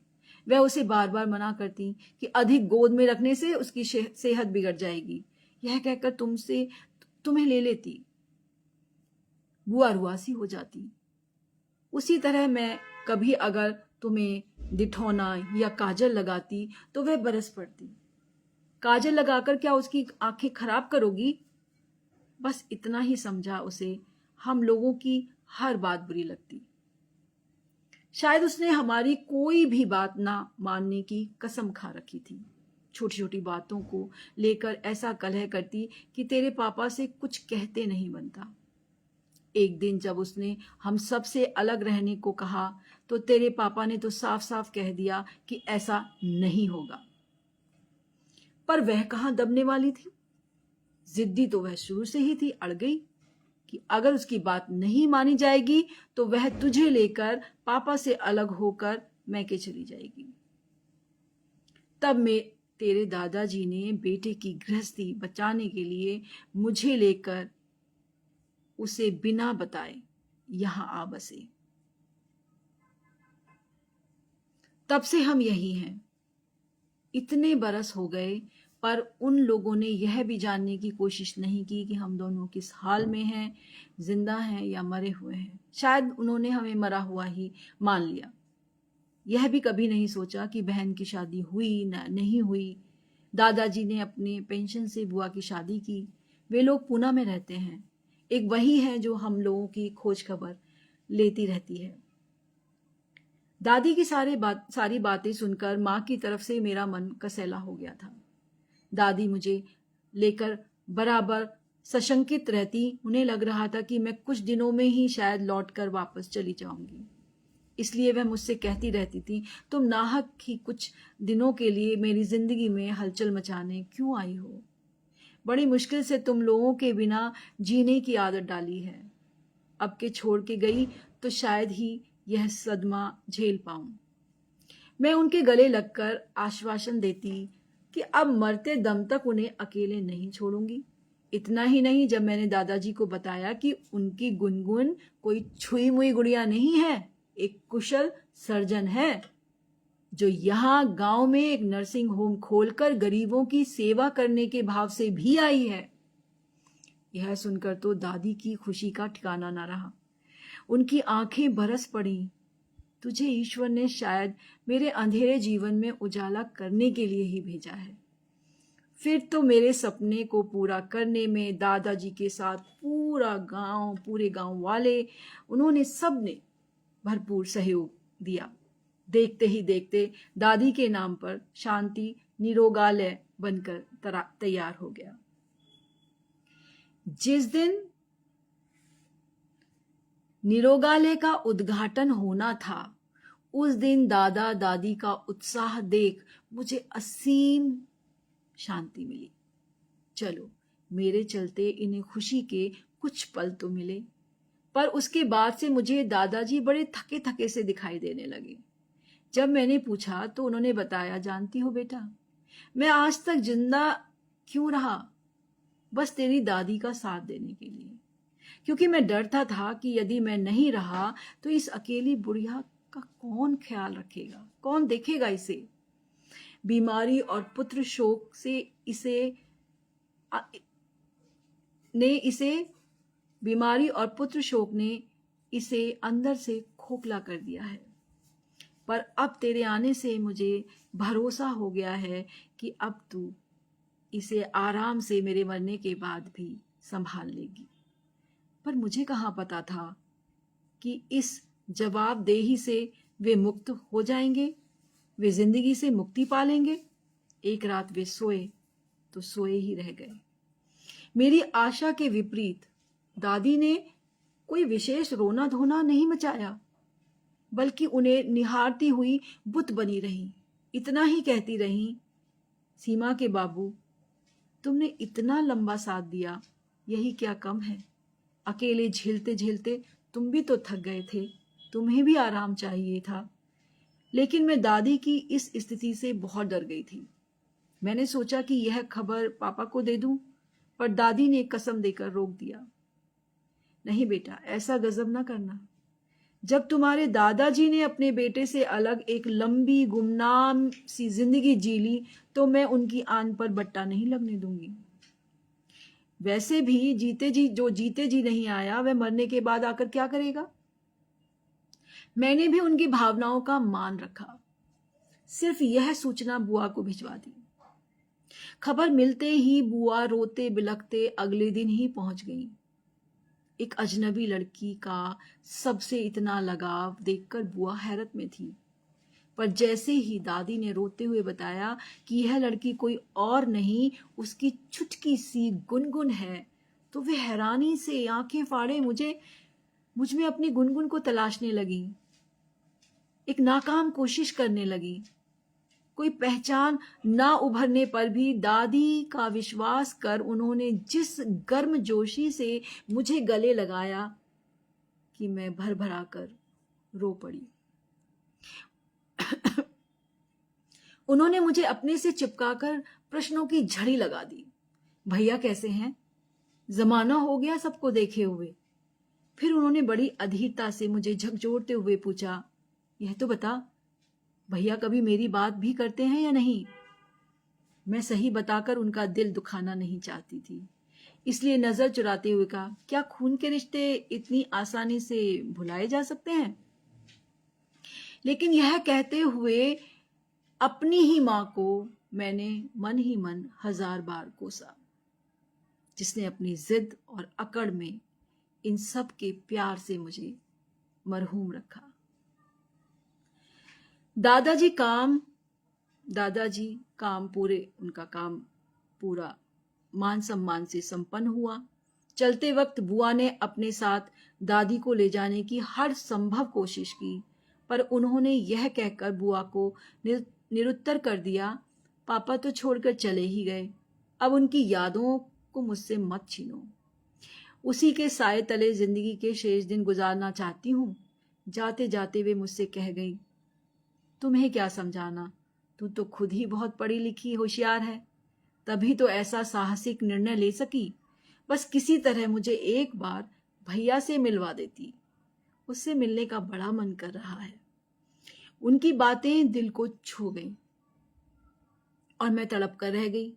वह उसे बार बार मना करती कि अधिक गोद में रखने से उसकी सेहत बिगड़ जाएगी। यह कहकर तुम्हें ले लेती। बुआ रुआसी हो जाती। उसी तरह मैं कभी अगर तुम्हें दिठौना या काजल लगाती तो वह बरस पड़ती। काजल लगाकर क्या उसकी आंखें खराब करोगी? बस इतना ही समझा उसे हम लोगों की हर बात बुरी लगती। शायद उसने हमारी कोई भी बात ना मानने की कसम खा रखी थी। छोटी छोटी बातों को लेकर ऐसा कलह करती कि तेरे पापा से कुछ कहते नहीं बनता। एक दिन जब उसने हम सब से अलग रहने को कहा तो तेरे पापा ने तो साफ साफ कह दिया कि ऐसा नहीं होगा। पर वह कहाँ दबने वाली थी। जिद्दी तो वह शुरू से ही थी, अड़ गई कि अगर उसकी बात नहीं मानी जाएगी तो वह तुझे लेकर पापा से अलग होकर मैके चली जाएगी। तब में तेरे दादाजी ने बेटे की गृहस्थी बचाने के लिए मुझे लेकर उसे बिना बताए यहां आ बसे। तब से हम यही हैं। इतने बरस हो गए, पर उन लोगों ने यह भी जानने की कोशिश नहीं की कि हम दोनों किस हाल में हैं, जिंदा हैं या मरे हुए हैं। शायद उन्होंने हमें मरा हुआ ही मान लिया। यह भी कभी नहीं सोचा कि बहन की शादी हुई ना नहीं हुई। दादाजी ने अपने पेंशन से बुआ की शादी की। वे लोग पूना में रहते हैं। एक वही है जो हम लोगों की खोज खबर लेती रहती है। दादी की सारी बातें सुनकर माँ की तरफ से मेरा मन कसैला हो गया था। दादी मुझे लेकर बराबर सशंकित रहती। उन्हें लग रहा था कि मैं कुछ दिनों में ही शायद लौटकर वापस चली जाऊंगी। इसलिए वह मुझसे कहती रहती थी, तुम नाहक ही कुछ दिनों के लिए मेरी जिंदगी में हलचल मचाने क्यों आई हो? बड़ी मुश्किल से तुम लोगों के बिना जीने की आदत डाली है। अब के छोड़ के गई तो शायद ही यह सदमा झेल पाऊं। मैं उनके गले लगकर आश्वासन देती कि अब मरते दम तक उन्हें अकेले नहीं छोड़ूंगी। इतना ही नहीं, जब मैंने दादाजी को बताया कि उनकी गुनगुन कोई छुई मुई गुड़िया नहीं है, एक कुशल सर्जन है जो यहाँ गांव में एक नर्सिंग होम खोलकर गरीबों की सेवा करने के भाव से भी आई है, यह सुनकर तो दादी की खुशी का ठिकाना न रहा। उनकी आंखें बरस पड़ी। तुझे ईश्वर ने शायद मेरे अंधेरे जीवन में उजाला करने के लिए ही भेजा है। फिर तो मेरे सपने को पूरा करने में दादाजी के साथ पूरे गांव वाले, उन्होंने सब ने भरपूर सहयोग दिया। देखते ही देखते दादी के नाम पर शांति निरोगालय बनकर तैयार हो गया। जिस दिन निरोगालय का उद्घाटन होना था, उस दिन दादा दादी का उत्साह देख मुझे असीम शांति मिली। चलो, मेरे चलते इन्हें खुशी के कुछ पल तो मिले। पर उसके बाद से मुझे दादाजी बड़े थके थके से दिखाई देने लगे। जब मैंने पूछा तो उन्होंने बताया, जानती हो बेटा, मैं आज तक जिंदा क्यों रहा? बस तेरी दादी का साथ देने के लिए। क्योंकि मैं डरता था कि यदि मैं नहीं रहा तो इस अकेली बुढ़िया का कौन ख्याल रखेगा, कौन देखेगा इसे? बीमारी और पुत्र शोक से बीमारी और पुत्र शोक ने इसे अंदर से खोखला कर दिया है। पर अब तेरे आने से मुझे भरोसा हो गया है कि अब तू इसे आराम से मेरे मरने के बाद भी संभाल लेगी। पर मुझे कहाँ पता था कि इस जवाबदेही से वे मुक्त हो जाएंगे, वे जिंदगी से मुक्ति पालेंगे। एक रात वे सोए तो सोए ही रह गए। मेरी आशा के विपरीत दादी ने कोई विशेष रोना धोना नहीं मचाया, बल्कि उन्हें निहारती हुई बुत बनी रही। इतना ही कहती रही, सीमा के बाबू, तुमने इतना लंबा साथ दिया, यही क्या कम है? अकेले झेलते झेलते तुम भी तो थक गए थे, तुम्हें भी आराम चाहिए था। लेकिन मैं दादी की इस स्थिति से बहुत डर गई थी। मैंने सोचा कि यह खबर पापा को दे दूं, पर दादी ने कसम देकर रोक दिया। नहीं बेटा, ऐसा गजब ना करना। जब तुम्हारे दादाजी ने अपने बेटे से अलग एक लंबी गुमनाम सी जिंदगी जी ली, तो मैं उनकी आन पर बट्टा नहीं लगने दूंगी। वैसे भी जीते जी नहीं आया, वह मरने के बाद आकर क्या करेगा? मैंने भी उनकी भावनाओं का मान रखा। सिर्फ यह सूचना बुआ को भिजवा दी। खबर मिलते ही बुआ रोते बिलखते अगले दिन ही पहुंच गई। एक अजनबी लड़की का सबसे इतना लगाव देखकर बुआ हैरत में थी। पर जैसे ही दादी ने रोते हुए बताया कि यह लड़की कोई और नहीं, उसकी छुटकी सी गुनगुन है, तो वे हैरानी से आंखें फाड़े मुझ में अपनी गुनगुन को तलाशने लगी। एक नाकाम कोशिश करने लगी। कोई पहचान ना उभरने पर भी दादी का विश्वास कर उन्होंने जिस गर्मजोशी से मुझे गले लगाया कि मैं भर भरा कर रो पड़ी। उन्होंने मुझे अपने से चिपकाकर प्रश्नों की झड़ी लगा दी। भैया कैसे हैं? जमाना हो गया सबको देखे हुए। फिर उन्होंने बड़ी अधीरता से मुझे झकझोरते हुए पूछा, यह तो बता, भैया कभी मेरी बात भी करते हैं या नहीं? मैं सही बताकर उनका दिल दुखाना नहीं चाहती थी, इसलिए नजर चुराते हुए कहा, क्या खून के रिश्ते इतनी आसानी से भुलाए जा सकते हैं? लेकिन यह कहते हुए अपनी ही मां को मैंने मन ही मन 1000 बार कोसा, जिसने अपनी जिद और अकड़ में इन सब के प्यार से मुझे मरहूम रखा। दादाजी उनका काम पूरा मान सम्मान से संपन्न हुआ। चलते वक्त बुआ ने अपने साथ दादी को ले जाने की हर संभव कोशिश की, पर उन्होंने यह कहकर बुआ को निरुत्तर कर दिया, पापा तो छोड़कर चले ही गए, अब उनकी यादों को मुझसे मत छीनो। उसी के साए तले जिंदगी के शेष दिन गुजारना चाहती हूँ। जाते जाते वे मुझसे कह गई, तुम्हें क्या समझाना, तू तो खुद ही बहुत पढ़ी लिखी होशियार है, तभी तो ऐसा साहसिक निर्णय ले सकी। बस किसी तरह मुझे एक बार भैया से मिलवा देती, उससे मिलने का बड़ा मन कर रहा है। उनकी बातें दिल को छू गईं और मैं तड़प कर रह गई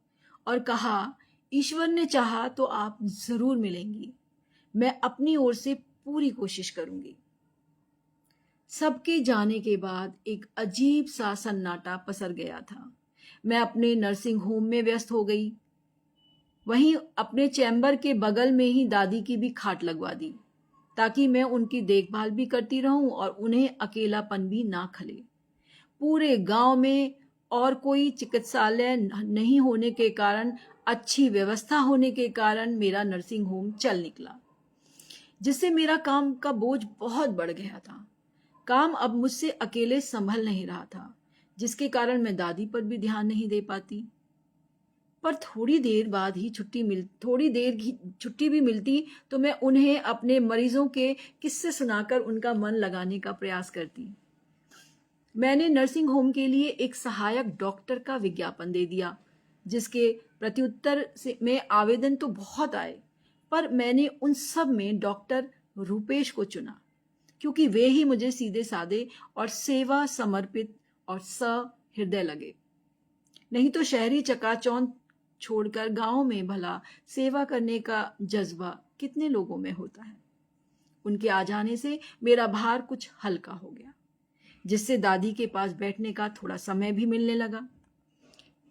और कहा, ईश्वर ने चाहा तो आप जरूर मिलेंगी। मैं अपनी ओर से पूरी कोशिश करूंगी। सबके जाने के बाद एक अजीब सा सन्नाटा पसर गया था। मैं अपने नर्सिंग होम में व्यस्त हो गई। वहीं अपने चैम्बर के बगल में ही दादी की भी खाट लगवा दी, ताकि मैं उनकी देखभाल भी करती रहूं और उन्हें अकेलापन भी ना खले। पूरे गांव में और कोई चिकित्सालय नहीं होने के कारण, अच्छी व्यवस्था होने के कारण मेरा नर्सिंग होम चल निकला, जिससे मेरा काम का बोझ बहुत बढ़ गया था। काम अब मुझसे अकेले संभल नहीं रहा था, जिसके कारण मैं दादी पर भी ध्यान नहीं दे पाती। पर थोड़ी देर की छुट्टी भी मिलती तो मैं उन्हें अपने मरीजों के किस्से सुनाकर उनका मन लगाने का प्रयास करती। मैंने नर्सिंग होम के लिए एक सहायक डॉक्टर का विज्ञापन दे दिया, जिसके प्रत्युत्तर से में आवेदन तो बहुत आए, पर मैंने उन सब में डॉक्टर रूपेश को चुना, क्योंकि वे ही मुझे सीधे साधे और सेवा समर्पित और सहृदय लगे। नहीं तो शहरी चकाचौंध छोड़कर गांव में भला सेवा करने का जज्बा कितने लोगों में होता है। उनके आ जाने से मेरा भार कुछ हल्का हो गया, जिससे दादी के पास बैठने का थोड़ा समय भी मिलने लगा।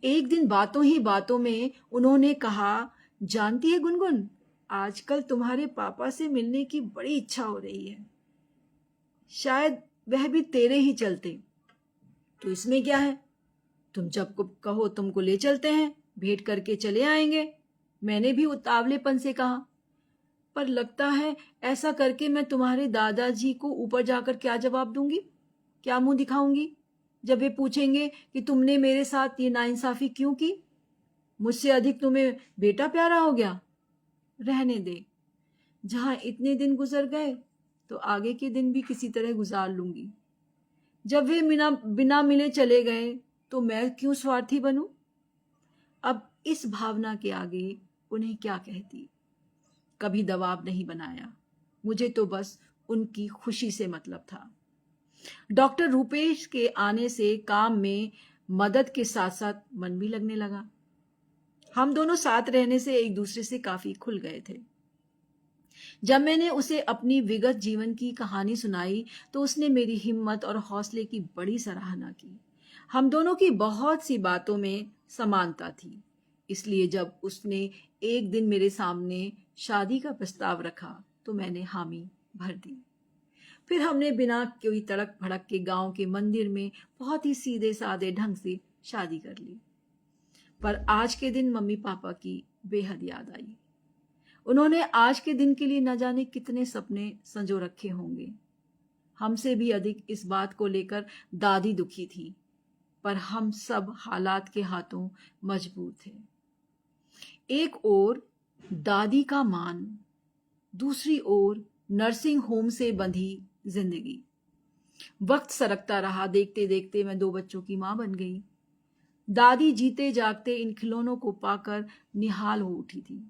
एक दिन बातों ही बातों में उन्होंने कहा, जानती है गुनगुन, आजकल तुम्हारे पापा से मिलने की बड़ी इच्छा हो रही है। शायद वह भी तेरे ही चलते। तो इसमें क्या है, तुम जब कहो तुमको ले चलते हैं, भेंट करके चले आएंगे। मैंने भी उतावलेपन से कहा, पर लगता है ऐसा करके मैं तुम्हारे दादाजी को ऊपर जाकर क्या जवाब दूंगी, क्या मुंह दिखाऊंगी जब वे पूछेंगे कि तुमने मेरे साथ ये नाइंसाफी क्यों की, मुझसे अधिक तुम्हें बेटा प्यारा हो गया। रहने दे, जहां इतने दिन गुजर गए तो आगे के दिन भी किसी तरह गुजार लूंगी। जब वे बिना मिले चले गए तो मैं क्यों स्वार्थी बनूं। अब इस भावना के आगे उन्हें क्या कहती। कभी दबाव नहीं बनाया, मुझे तो बस उनकी खुशी से मतलब था। डॉक्टर रूपेश के आने से काम में मदद के साथ साथ मन भी लगने लगा। हम दोनों साथ रहने से एक दूसरे से काफी खुल गए थे। जब मैंने उसे अपनी विगत जीवन की कहानी सुनाई तो उसने मेरी हिम्मत और हौसले की बड़ी सराहना की। हम दोनों की बहुत सी बातों में समानता थी, इसलिए जब उसने एक दिन मेरे सामने शादी का प्रस्ताव रखा तो मैंने हामी भर दी। फिर हमने बिना कोई तड़क भड़क के गांव के मंदिर में बहुत ही सीधे साधे ढंग से शादी कर ली। पर आज के दिन मम्मी पापा की बेहद याद आई। उन्होंने आज के दिन के लिए न जाने कितने सपने संजो रखे होंगे। हमसे भी अधिक इस बात को लेकर दादी दुखी थी, पर हम सब हालात के हाथों मजबूर थे। एक ओर दादी का मान, दूसरी ओर नर्सिंग होम से बंधी जिंदगी। वक्त सरकता रहा, देखते देखते मैं 2 बच्चों की मां बन गई। दादी जीते जागते इन खिलौनों को पाकर निहाल हो उठी थी।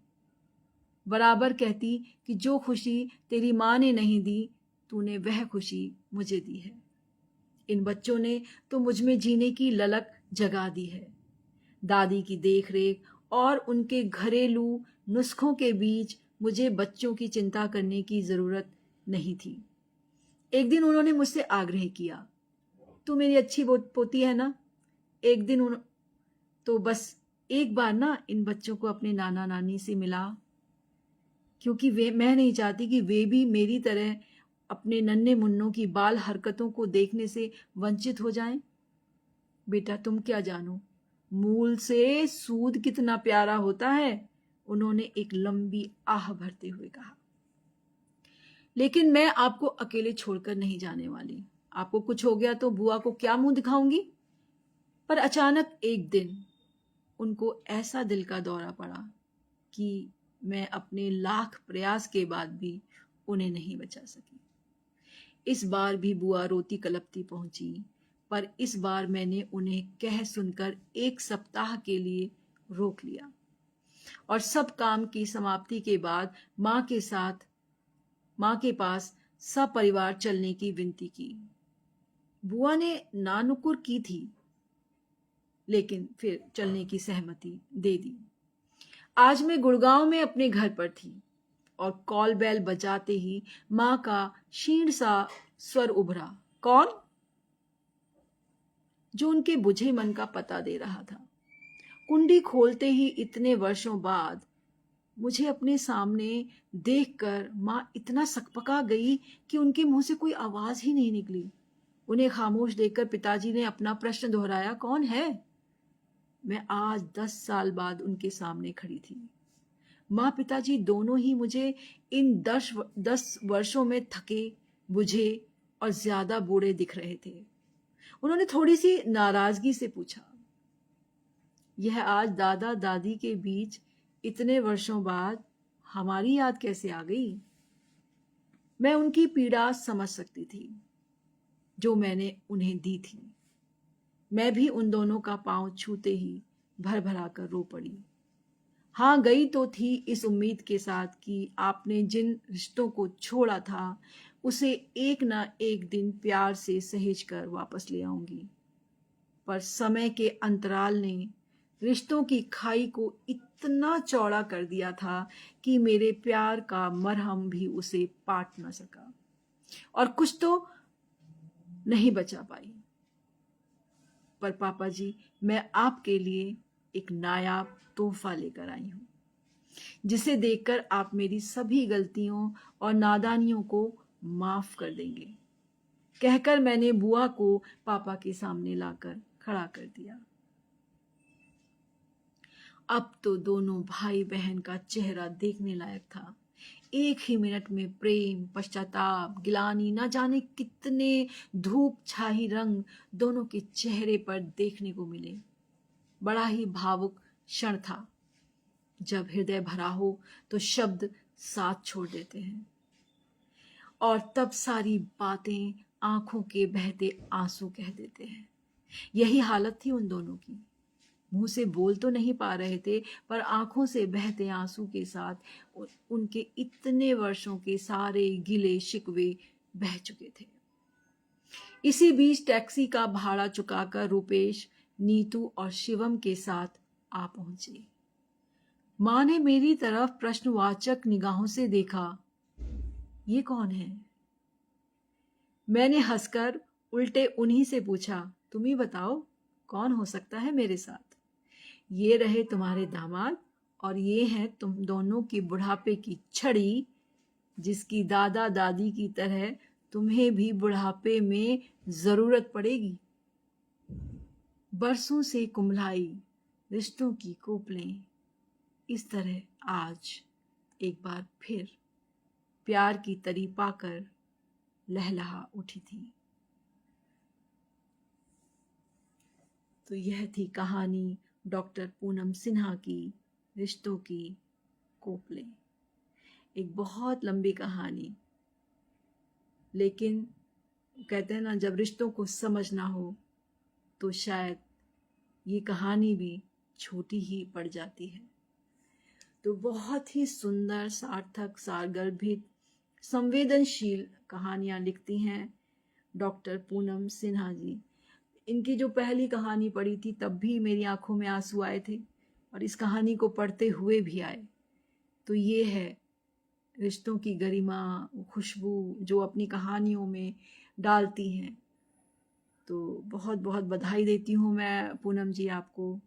बराबर कहती कि जो खुशी तेरी मां ने नहीं दी, तूने वह खुशी मुझे दी है। इन बच्चों ने तो मुझ में जीने की ललक जगा दी है। दादी की देखरेख और उनके घरेलू नुस्खों के बीच मुझे बच्चों की चिंता करने की जरूरत नहीं थी। एक दिन उन्होंने मुझसे आग्रह किया, तू मेरी अच्छी पोती है ना, एक दिन तो बस एक बार ना इन बच्चों को अपने नाना नानी से मिला, क्योंकि मैं नहीं चाहती कि वे भी मेरी तरह अपने नन्हे मुन्नों की बाल हरकतों को देखने से वंचित हो जाएं। बेटा तुम क्या जानो, मूल से सूद कितना प्यारा होता है, उन्होंने एक लंबी आह भरते हुए कहा। लेकिन मैं आपको अकेले छोड़कर नहीं जाने वाली। आपको कुछ हो गया तो बुआ को क्या मुंह दिखाऊंगी। पर अचानक एक दिन उनको ऐसा दिल का दौरा पड़ा कि मैं अपने लाख प्रयास के बाद भी उन्हें नहीं बचा सकी। इस बार भी बुआ रोती कलपती पहुंची, पर इस बार मैंने उन्हें कह सुनकर 1 सप्ताह के लिए रोक लिया और सब काम की समाप्ति के बाद मां के पास सपरिवार चलने की विनती की। बुआ ने नानुकुर की थी, लेकिन फिर चलने की सहमति दे दी। आज मैं गुड़गांव में अपने घर पर थी और कॉल बेल बजाते ही माँ का क्षीण सा स्वर उभरा। कौन? जो उनके बुझे मन का पता दे रहा था। कुंडी खोलते ही इतने वर्षों बाद मुझे अपने सामने देखकर माँ इतना सकपका गई कि उनके मुंह से कोई आवाज ही नहीं निकली। उन्हें खामोश देखकर पिताजी ने अपना प्रश्न दोहराया, कौन है? मैं आज 10 साल बाद उनके सामने खड़ी थी। माँ पिताजी दोनों ही मुझे इन 10 वर्षों में थके, बुझे और ज्यादा बूढ़े दिख रहे थे। उन्होंने थोड़ी सी नाराजगी से पूछा, यह आज दादा दादी के बीच इतने वर्षों बाद हमारी याद कैसे आ गई? मैं उनकी पीड़ा समझ सकती थी जो मैंने उन्हें दी थी। मैं भी उन दोनों का पांव छूते ही भर भरा कर रो पड़ी। हाँ, गई तो थी इस उम्मीद के साथ कि आपने जिन रिश्तों को छोड़ा था उसे एक ना एक दिन प्यार से सहेज कर वापस ले आऊंगी। पर समय के अंतराल ने रिश्तों की खाई को इतना चौड़ा कर दिया था कि मेरे प्यार का मरहम भी उसे पाट न सका और कुछ तो नहीं बचा पाई। पर पापा जी, मैं आपके लिए एक नायाब तोहफा लेकर आई हूं, जिसे देखकर आप मेरी सभी गलतियों और नादानियों को माफ कर देंगे, कहकर मैंने बुआ को पापा के सामने लाकर खड़ा कर दिया। अब तो दोनों भाई बहन का चेहरा देखने लायक था। एक ही मिनट में प्रेम, पश्चाताप, गिलानी, ना जाने कितने धूप छाही रंग दोनों के चेहरे पर देखने को मिले। बड़ा ही भावुक क्षण था। जब हृदय भरा हो तो शब्द साथ छोड़ देते हैं और तब सारी बातें आंखों के बहते आंसू कह देते हैं। यही हालत थी उन दोनों की। मुंह से बोल तो नहीं पा रहे थे, पर आंखों से बहते आंसू के साथ उनके इतने वर्षों के सारे गिले शिकवे बह चुके थे। इसी बीच टैक्सी का भाड़ा चुकाकर रुपेश, नीतू और शिवम के साथ आ पहुंचे। मां ने मेरी तरफ प्रश्नवाचक निगाहों से देखा। ये कौन है? मैंने हंसकर उल्टे उन्हीं से पूछा, तुम ही बताओ कौन हो सकता है मेरे साथ? ये रहे तुम्हारे दामाद और ये है तुम दोनों की बुढ़ापे की छड़ी, जिसकी दादा दादी की तरह तुम्हें भी बुढ़ापे में जरूरत पड़ेगी। बरसों से कुम्हलाई रिश्तों की कोपलें इस तरह आज एक बार फिर प्यार की तरी पाकर लहलहा उठी थी। तो यह थी कहानी डॉक्टर पूनम सिन्हा की रिश्तों की कोपलें। एक बहुत लंबी कहानी, लेकिन कहते हैं ना, जब रिश्तों को समझना हो तो शायद ये कहानी भी छोटी ही पड़ जाती है। तो बहुत ही सुंदर, सार्थक, सारगर्भित, संवेदनशील कहानियां लिखती हैं डॉक्टर पूनम सिन्हा जी। इनकी जो पहली कहानी पढ़ी थी तब भी मेरी आंखों में आंसू आए थे और इस कहानी को पढ़ते हुए भी आए। तो ये है रिश्तों की गरिमा, खुशबू जो अपनी कहानियों में डालती हैं। तो बहुत बहुत बधाई देती हूँ मैं पूनम जी आपको,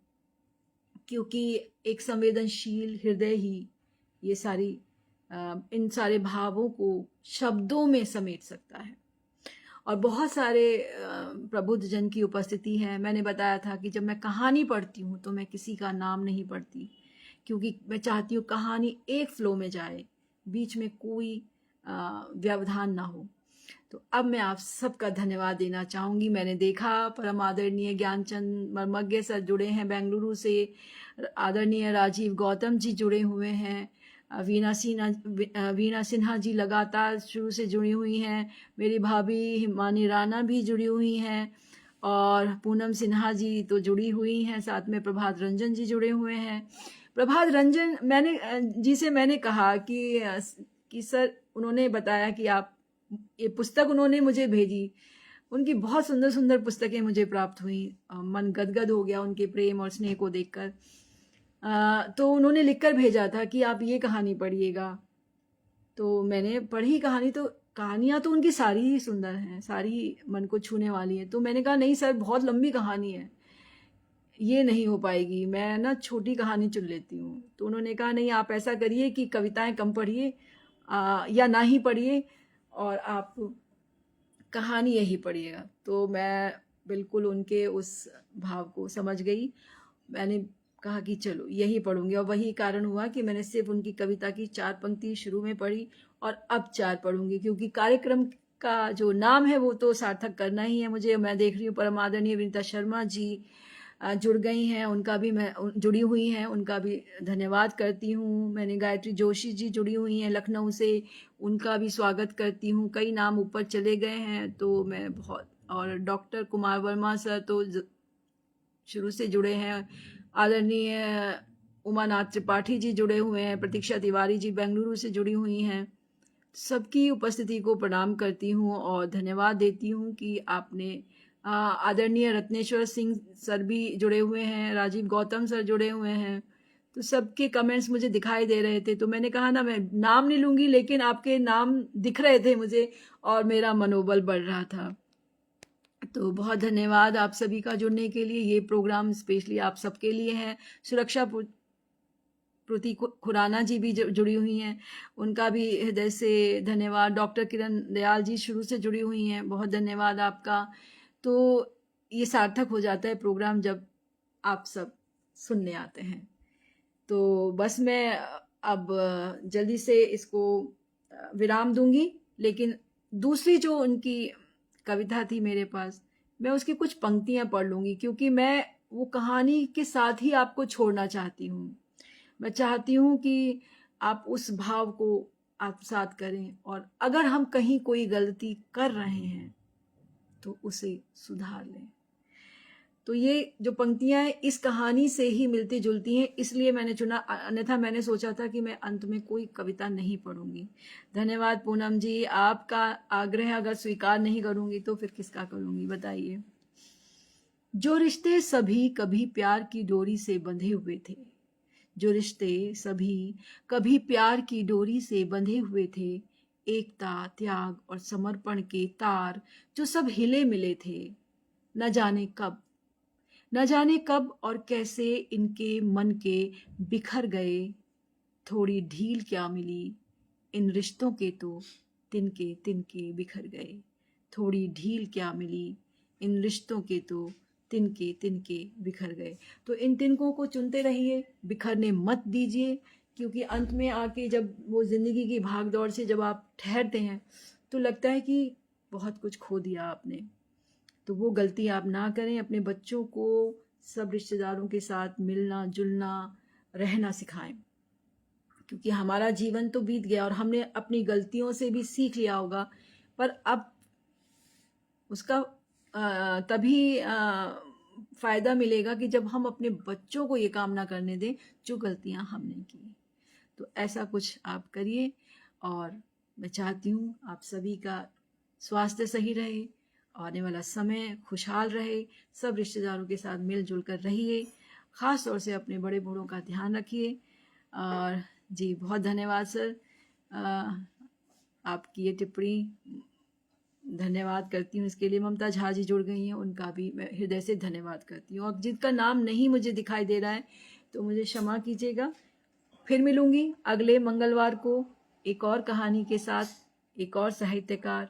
क्योंकि एक संवेदनशील हृदय ही ये सारी इन सारे भावों को शब्दों में समेट सकता है। और बहुत सारे प्रबुद्ध जन की उपस्थिति है। मैंने बताया था कि जब मैं कहानी पढ़ती हूँ तो मैं किसी का नाम नहीं पढ़ती, क्योंकि मैं चाहती हूँ कहानी एक फ्लो में जाए, बीच में कोई व्यवधान ना हो। तो अब मैं आप सबका धन्यवाद देना चाहूँगी। मैंने देखा परम आदरणीय ज्ञानचंद मर्मज्ञ सर जुड़े हैं बेंगलुरु से, आदरणीय राजीव गौतम जी जुड़े हुए हैं, वीना सिन्हा जी लगातार शुरू से जुड़ी हुई हैं, मेरी भाभी हिमानी राणा भी जुड़ी हुई हैं, और पूनम सिन्हा जी तो जुड़ी हुई हैं, साथ में प्रभात रंजन जी जुड़े हुए हैं। प्रभात रंजन जी से मैंने कहा कि सर, उन्होंने बताया कि आप ये पुस्तक उन्होंने मुझे भेजी। उनकी बहुत सुंदर सुंदर पुस्तकें मुझे प्राप्त हुई। मन गदगद हो गया उनके प्रेम और स्नेह को देखकर। तो उन्होंने लिखकर भेजा था कि आप ये कहानी पढ़िएगा। तो मैंने पढ़ी कहानी, तो कहानियाँ तो उनकी सारी ही सुंदर हैं, सारी मन को छूने वाली हैं। तो मैंने कहा नहीं सर, बहुत लंबी कहानी है, ये नहीं हो पाएगी, मैं ना छोटी कहानी चुन लेती हूँ। तो उन्होंने कहा नहीं, आप ऐसा करिए कि कविताएं कम पढ़िए, या ना ही पढ़िए, और आप कहानी यही पढ़िएगा। तो मैं बिल्कुल उनके उस भाव को समझ गई। मैंने कहा कि चलो यही पढ़ूंगी, और वही कारण हुआ कि मैंने सिर्फ उनकी कविता की 4 पंक्ति शुरू में पढ़ी और अब 4 पढ़ूंगी, क्योंकि कार्यक्रम का जो नाम है वो तो सार्थक करना ही है मुझे। मैं देख रही हूँ परम आदरणीय विनीता शर्मा जी जुड़ गई हैं, उनका भी मैं जुड़ी हुई हैं, उनका भी धन्यवाद करती हूँ। मैंने गायत्री जोशी जी जुड़ी हुई हैं लखनऊ से, उनका भी स्वागत करती हूँ। कई नाम ऊपर चले गए हैं तो मैं बहुत, और डॉक्टर कुमार वर्मा सर तो शुरू से जुड़े हैं, आदरणीय उमानाथ त्रिपाठी जी जुड़े हुए हैं, प्रतीक्षा तिवारी जी बेंगलुरु से जुड़ी हुई हैं। सबकी उपस्थिति को प्रणाम करती हूँ और धन्यवाद देती हूँ कि आपने आदरणीय रत्नेश्वर सिंह सर भी जुड़े हुए हैं, राजीव गौतम सर जुड़े हुए हैं। तो सबके कमेंट्स मुझे दिखाई दे रहे थे, तो मैंने कहा ना मैं नाम नहीं लूँगी, लेकिन आपके नाम दिख रहे थे मुझे और मेरा मनोबल बढ़ रहा था। तो बहुत धन्यवाद आप सभी का जुड़ने के लिए। ये प्रोग्राम स्पेशली आप सबके लिए है। सुरक्षा प्रीति खुराना जी भी जुड़ी हुई हैं, उनका भी हृदय से धन्यवाद। डॉक्टर किरण दयाल जी शुरू से जुड़ी हुई हैं, बहुत धन्यवाद आपका। तो ये सार्थक हो जाता है प्रोग्राम जब आप सब सुनने आते हैं। तो बस मैं अब जल्दी से इसको विराम दूंगी, लेकिन दूसरी जो उनकी कविता थी मेरे पास, मैं उसकी कुछ पंक्तियां पढ़ लूंगी, क्योंकि मैं वो कहानी के साथ ही आपको छोड़ना चाहती हूँ। मैं चाहती हूँ कि आप उस भाव को आत्मसात करें, और अगर हम कहीं कोई गलती कर रहे हैं तो उसे सुधार लें। तो ये जो पंक्तियां हैं इस कहानी से ही मिलती जुलती हैं, इसलिए मैंने चुना, अन्यथा मैंने सोचा था कि मैं अंत में कोई कविता नहीं पढ़ूंगी। धन्यवाद पूनम जी, आपका आग्रह अगर स्वीकार नहीं करूंगी तो फिर किसका करूंगी बताइए। जो रिश्ते सभी कभी प्यार की डोरी से बंधे हुए थे, जो रिश्ते सभी कभी प्यार की डोरी से बंधे हुए थे, एकता त्याग और समर्पण के तार जो सब हिले मिले थे, न जाने कब और कैसे इनके मन के बिखर गए। थोड़ी ढील क्या मिली इन रिश्तों के तो तिनके तिनके बिखर गए। थोड़ी ढील क्या मिली इन रिश्तों के तो तिनके तिनके बिखर गए। तो इन तिनकों को चुनते रहिए, बिखरने मत दीजिए, क्योंकि अंत में आके जब वो जिंदगी की भाग दौड़ से जब आप ठहरते हैं तो लगता है कि बहुत कुछ खो दिया आपने। तो वो गलती आप ना करें। अपने बच्चों को सब रिश्तेदारों के साथ मिलना जुलना रहना सिखाएं, क्योंकि हमारा जीवन तो बीत गया और हमने अपनी गलतियों से भी सीख लिया होगा, पर अब उसका तभी फायदा मिलेगा कि जब हम अपने बच्चों को ये काम ना करने दें जो गलतियां हमने की। तो ऐसा कुछ आप करिए, और मैं चाहती हूँ आप सभी का स्वास्थ्य सही रहे, आने वाला समय खुशहाल रहे, सब रिश्तेदारों के साथ मिलजुल कर रहिए, ख़ास तौर से अपने बड़े बूढ़ों का ध्यान रखिए। और जी बहुत धन्यवाद सर, आपकी ये टिप्पणी धन्यवाद करती हूँ इसके लिए। ममता झा जी जुड़ गई हैं, उनका भी मैं हृदय से धन्यवाद करती हूँ। और जिनका नाम नहीं मुझे दिखाई दे रहा है तो मुझे क्षमा कीजिएगा। फिर मिलूंगी अगले मंगलवार को एक और कहानी के साथ, एक और साहित्यकार,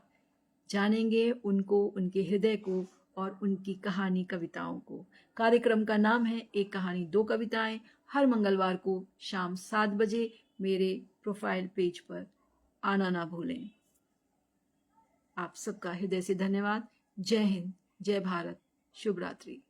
जानेंगे उनको, उनके हृदय को और उनकी कहानी कविताओं को। कार्यक्रम का नाम है एक कहानी दो कविताएं। हर मंगलवार को शाम 7 बजे मेरे प्रोफाइल पेज पर आना ना भूलें। आप सबका हृदय से धन्यवाद। जय हिंद, जय भारत, शुभ रात्रि।